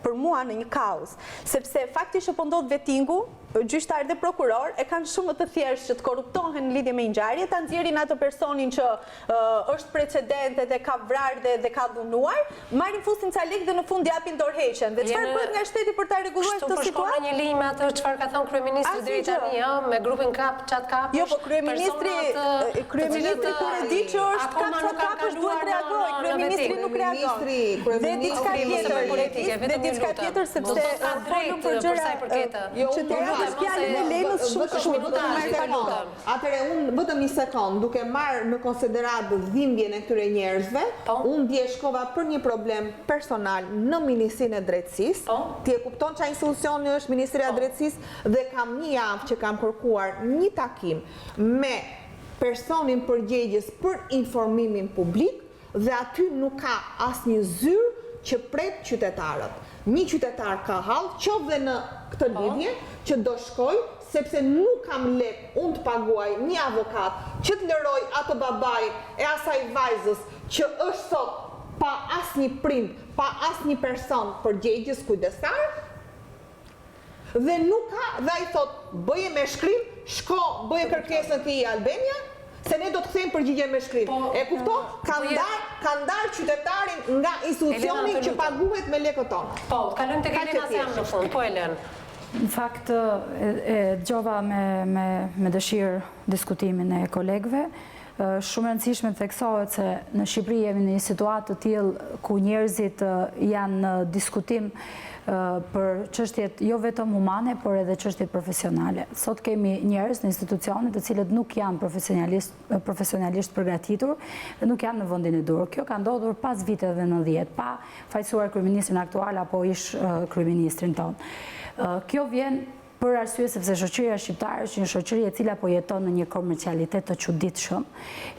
për mua në një kaos, sepse fakti që po ndodh vettingu, gjyqtar dhe prokuror e kanë shumë më të thjeshtë që të korruptohen në lidhje me ngjarje, ta nxjerrin atë personin që është precedente dhe ka vrarë dhe ka dhunuar, marrin fusin ca lekë dhe në fund japin dorëheqjen. Dhe çfarë bëhet nga shteti për ta rregulluar këtë situatë? Shkon në një linjë me atë çfarë ka thënë kryeministri deri tani, me grupin chat Kapësh. Jo, po kryeministri kur e di që është Kapësh duhet të reagojë, kryeministri nuk reagon. Dhe diçka tjetër sepse folëm për gjëra Atëre unë vetëm një sekond, duke marrë në konsiderat dhimbjen e këtyre njerëzve, unë ndjeshkova për një problem personal në Ministrinë e Drejtësisë. Ti e kupton çfarë institucioni është Ministria e Drejtësisë dhe kam një javë që kam kërkuar një takim me personin përgjegjës për informimin publik dhe aty nuk ka asnjë zyrë që pret qytetarët. Një qytetar ka hall, qoftë dhe në këtë lidhje, që do shkoj, sepse nuk kam lek unë të paguaj një avokat që të lëroj atë babaj e asaj vajzës që është sot pa asnjë prind, pa asnjë person përgjegjës kujdestar, dhe nuk ka, dhe ai thot, bëje me shkrim, shko, bëje kërkesën ti i Albania, se ne do të kthejmë përgjigje me shkrim. E kupton? Ka ndar qytetarin nga institucioni që paguhet me lekët tona. Po, kalojmë tek Elena se jam në fund. Po, Elen. Në fakt, e dëgjova me dëshirë diskutimin e kolegëve. Shumë rëndësishme të theksohet se në Shqipëri jemi në një situatë të tillë ku njerëzit janë në diskutim për çështjet jo vetëm humane, por edhe çështjet profesionale. Sot kemi njerëz në institucione të cilët nuk janë profesionalisht përgatitur dhe nuk janë në vendin e dur. Kjo ka ndodhur pas viteve 90, pa fajsuar kryeministrin aktual apo ish kryeministrin ton. Kjo vjen për arsye sepse shoqëria shqiptare është një shoqëri e cila po jeton në një komercialitet të çuditshëm,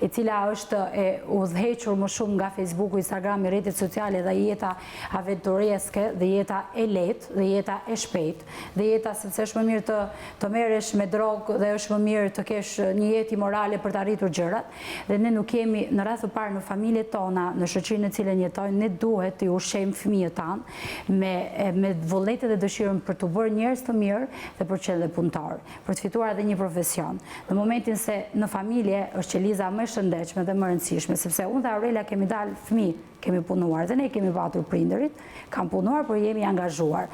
e cila është e udhëhequr më shumë nga Facebooku, Instagrami, rrjetet sociale dhe jeta aventureske, dhe jeta e lehtë, dhe jeta e shpejtë, dhe jeta sepse është më mirë të merresh me drogë dhe është më mirë të kesh një jetë imorale për të arritur gjërat, dhe ne nuk kemi në radhë të parë në familjet tona, në shoqërinë në cilën jetojmë, ne duhet të ushqejmë fëmijët tanë me vullnetin dhe dëshirën për të bërë njerëz të mirë dhe për qenë dhe punëtar, për të fituar edhe një profesion. Në momentin se në familje është qeliza më e shëndetshme dhe më rëndësishme, sepse unë dhe Aurela kemi dalë fëmijë, kemi punuar dhe ne kemi patur prindërit, kam punuar, por jemi angazhuar.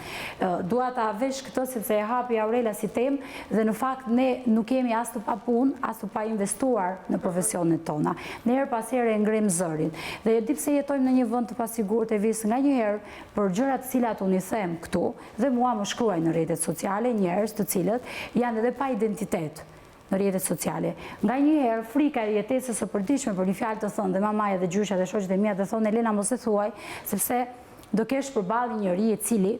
Dua ta vesh këtë sepse e hapi Aurela si temë dhe në fakt ne nuk kemi as të pa punë, as të pa investuar në profesionet tona. Ne her pas here e ngrim zërin. Dhe di pse jetojmë në një vend të pasigurt, Evis, nganjëherë për gjërat të cilat unë i them këtu dhe mua më shkruajnë në rrjetet sociale njerëz të cilët janë edhe pa identitet në rrjetet sociale. Nga njëherë, frika e jetesës së përditshme për një fjalë të thënë dhe mamaja dhe gjysha dhe shoqet e mia të thonë Elena mos e thuaj, sepse do kesh përballë njëri i cili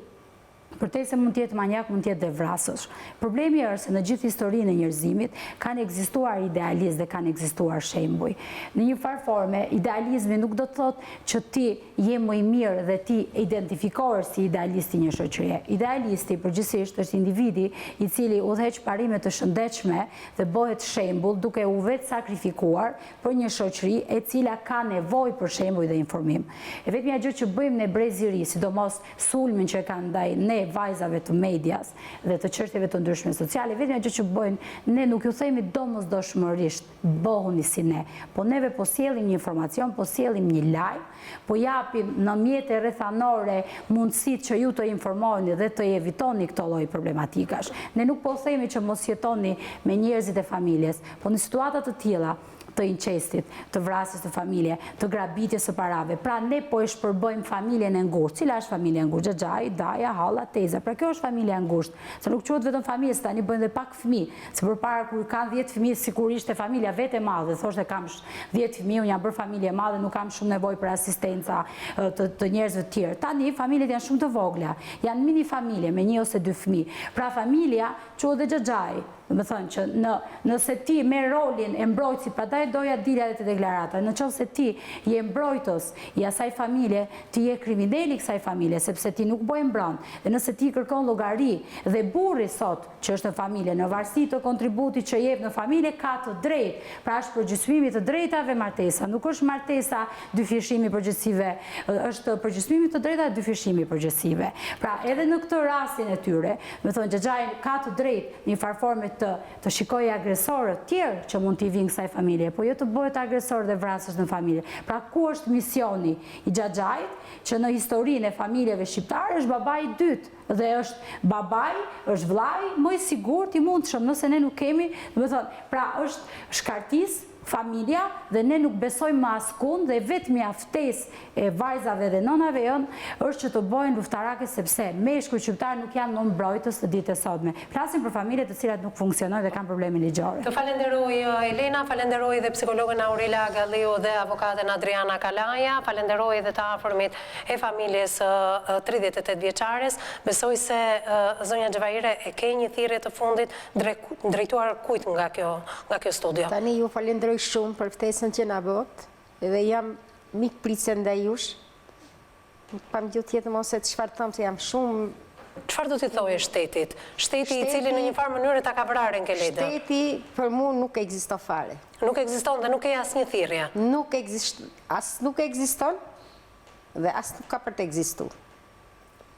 përtej se mund tjetë manjak, mund tjetë dhe vrasësh. Problemi është se në gjithë historinë e njerëzimit kanë ekzistuar idealizë dhe kanë ekzistuar shembuj. Në një farë forme, idealizmi nuk do të thotë që ti je më i mirë dhe ti identifikohesh si idealisti një shoqërie. Idealisti përgjithsisht është individi i cili udhëheq parime të shëndetshme dhe bëhet shembull duke u vetë sakrifikuar për një shoqëri e cila ka nevojë për shembuj dhe informim. E vetmja gjë që bëjmë ne breziri, sidomos sulmin që kanë ndaj ne ne vajzave të medias dhe të çështjeve të ndryshme sociale, vetëm gjë që bëjnë, ne nuk ju themi domosdoshmërisht bëhuni si ne, po neve po sjellim një informacion, po sjellim një lajm, po japim në mjete rrethanore mundësitë që ju të informoni dhe të evitoni këto lloj problematikash. Ne nuk po themi që mos jetoni me njerëzit e familjes, po në situata të tilla të incestit, të vrasjes të familje, të grabitjes së parave. Pra ne po e shpërbëjmë familjen e ngushtë. Cila është familja e ngushtë? Xhaxhai, daja, halla, teza. Pra kjo është familja e ngushtë. Se nuk quhet vetëm familje, se tani bëjnë dhe pak fëmijë. Se përpara kur kanë 10 fëmijë, sigurisht e familja vetë e madhe, thoshte kam 10 fëmijë, unë jam bërë familje e madhe, nuk kam shumë nevojë për asistenca të njerëzve të tjerë. Tani familjet janë shumë të vogla. Janë mini familje me 1 ose 2 fëmijë. Pra familja quhet dhe xhaxhai. Më thënë që nëse ti me rolin e mbrojtësit, pra daj doja dilja dhe të deklarata, në qoftë se ti je mbrojtës i asaj familje, ti je kriminali kësaj familje, sepse ti nuk bëj mbron. Dhe nëse ti kërkon llogari dhe burri sot që është në familje, në varësi të kontributit që jep në familje, ka të drejtë. Pra është përgjysmimi të drejtave martesa, nuk është martesa dyfishimi përgjithësive, është përgjysmimi të drejtave dyfishimi përgjithësive. Pra edhe në këtë rastin e tyre, më thonë xhaxhai ka të drejtë në një farforme të shikoj agresorët tjerë që mund t'i vinë kësaj familje, po jo të bëhet agresor dhe vrasësh në familje. Pra ku është misioni i xhaxhait, që në historinë e familjeve shqiptare është babai i dytë dhe është babai, është vëllai më i sigurt i mundshëm, nëse ne nuk kemi, do të thonë, pra është shkartisë familja dhe ne nuk besojmë më askund dhe vetmi aftesë e vajzave dhe nënave janë është që të bëjnë luftarake sepse meshkujt shqiptar nuk janë në mbrojtës të ditës së sotme. Flasim për familje të cilat nuk funksionojnë dhe kanë probleme ligjore. Të falenderoj Elena, falenderoj dhe psikologën Aurela Galliu dhe avokatën Adriana Kalaja, falenderoj dhe të afërmit e familjes 38 vjeçares. Besoj se zonja Xhevaire e ke një thirrje të fundit drejtuar kujt nga kjo studio. Tani ju falenderoj shumë për ftesën që na bët, dhe jam mik pritse ndaj jush. Nuk pam gjë tjetër mos se çfarë them se jam shumë. Çfarë do t'i thojë shtetit? Shteti i cili në një farë mënyrë ta ka vrarë Enkeleda. Shteti për mua nuk ekziston fare. Nuk ekziston dhe nuk ke asnjë thirrje. Nuk ekziston dhe as nuk ka për të ekzistuar.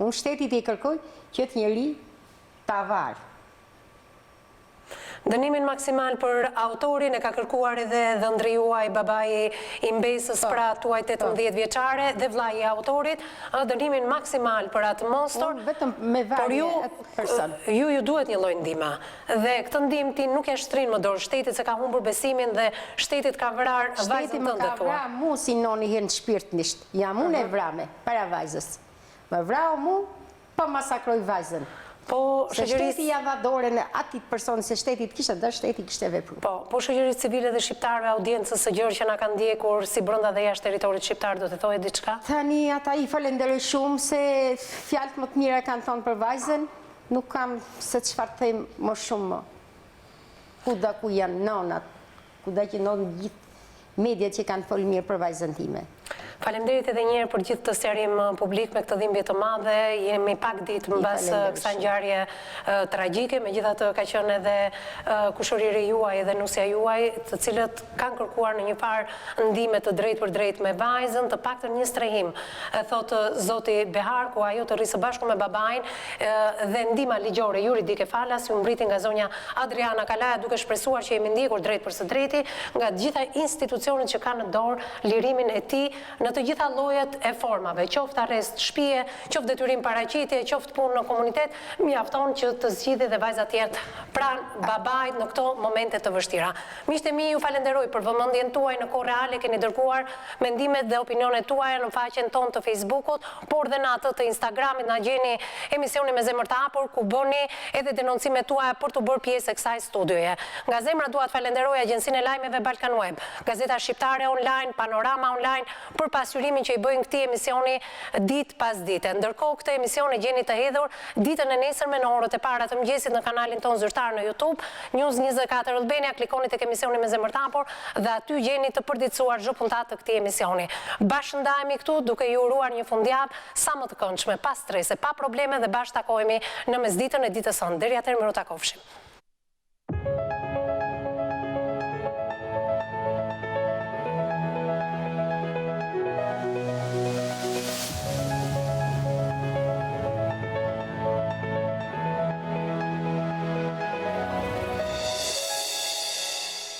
Unë shtetit i kërkoj që të njeri ta varë. Dënimin maksimal për autorin e ka kërkuar edhe dhëndri juaj babai i mbesës pra tuaj 18 vjeçare dhe vllai i autorit, dënimin maksimal për atë mostor. Vetëm me varje atë person. Ju duhet një lloj ndihme. Dhe këtë ndihmë ti nuk e shtrin më dorë shtetit se ka humbur besimin dhe shtetit ka vrarë vajzën tënde thua. Shteti më ka vrarë mu si noni hen shpirtnisht. Jam unë e vrame para vajzës. Më vrau mu pa masakroj vajzën. Se shteti ja dha dorën e atit person, se shteti kishte dërë, shteti kishte vepruar. Po shoqërisë civile dhe shqiptarëve, audiencës së gjerë që na kanë ndjekur si brenda dhe jashtë territorit shqiptar, do të thojë diçka? Tani ata i falenderoj shumë se fjalët më të mira kanë thonë për vajzën, nuk kam se çfarë them më shumë më. Kuda ku janë nonat, kuda që ndodhin gjithë mediat që kanë folur mirë për vajzën time. Faleminderit edhe një herë për gjithë të sqarim publik me këtë dhimbje të madhe. Jemi pak ditë mbas kësaj ngjarje tragjike, megjithatë ka qenë edhe kushëriri juaj dhe nusja juaj, të cilët kanë kërkuar në një farë ndihmë të drejtë për drejtë me vajzën, të paktën një strehim. Thotë zoti Behar, ku ajo të rrisë bashku me babain dhe ndihma ligjore juridike falas ju mbriti nga zonja Adriana Kalaja, duke shpresuar që jemi ndjekur drejt për së drejti nga të gjitha institucionet që kanë në dorë lirimin e tij në të gjitha llojet e formave, qoftë arrest shtëpie, qoftë detyrim paraqitje, qoftë punë në komunitet, mjafton që të zgjidhë dhe vajza të jetë pranë babait në këto momente të vështira. Miqtë e mi, ju falenderoj për vëmendjen tuaj në kohë reale, keni dërguar mendimet dhe opinionet tuaja në faqen tonë të Facebookut, por dhe në atë të Instagramit, na gjeni emisionin me zemër të hapur, ku bëni edhe denoncimet tuaja për të bërë pjesë e kësaj studioje. Nga zemra dua të falenderoj Agjencinë e Lajmeve Balkan Web, Gazeta Shqiptare Online, Panorama Online për pasqyrimin që i bëjnë këtij emisioni ditë pas dite. Ndërkohë këtë emision e gjeni të hedhur ditën e nesërme në orët e para të mëngjesit në kanalin tonë zyrtar në YouTube, News 24 Albania, klikoni tek emisioni me zemër të hapur dhe aty gjeni të përditësuar çdo puntat të këtij emisioni. Bashkë ndahemi këtu duke ju uruar një fundjavë sa më të këndshme, pa strese, pa probleme dhe bashkë takohemi në mesditën e ditës së sotme. Deri atëherë miru takofshim.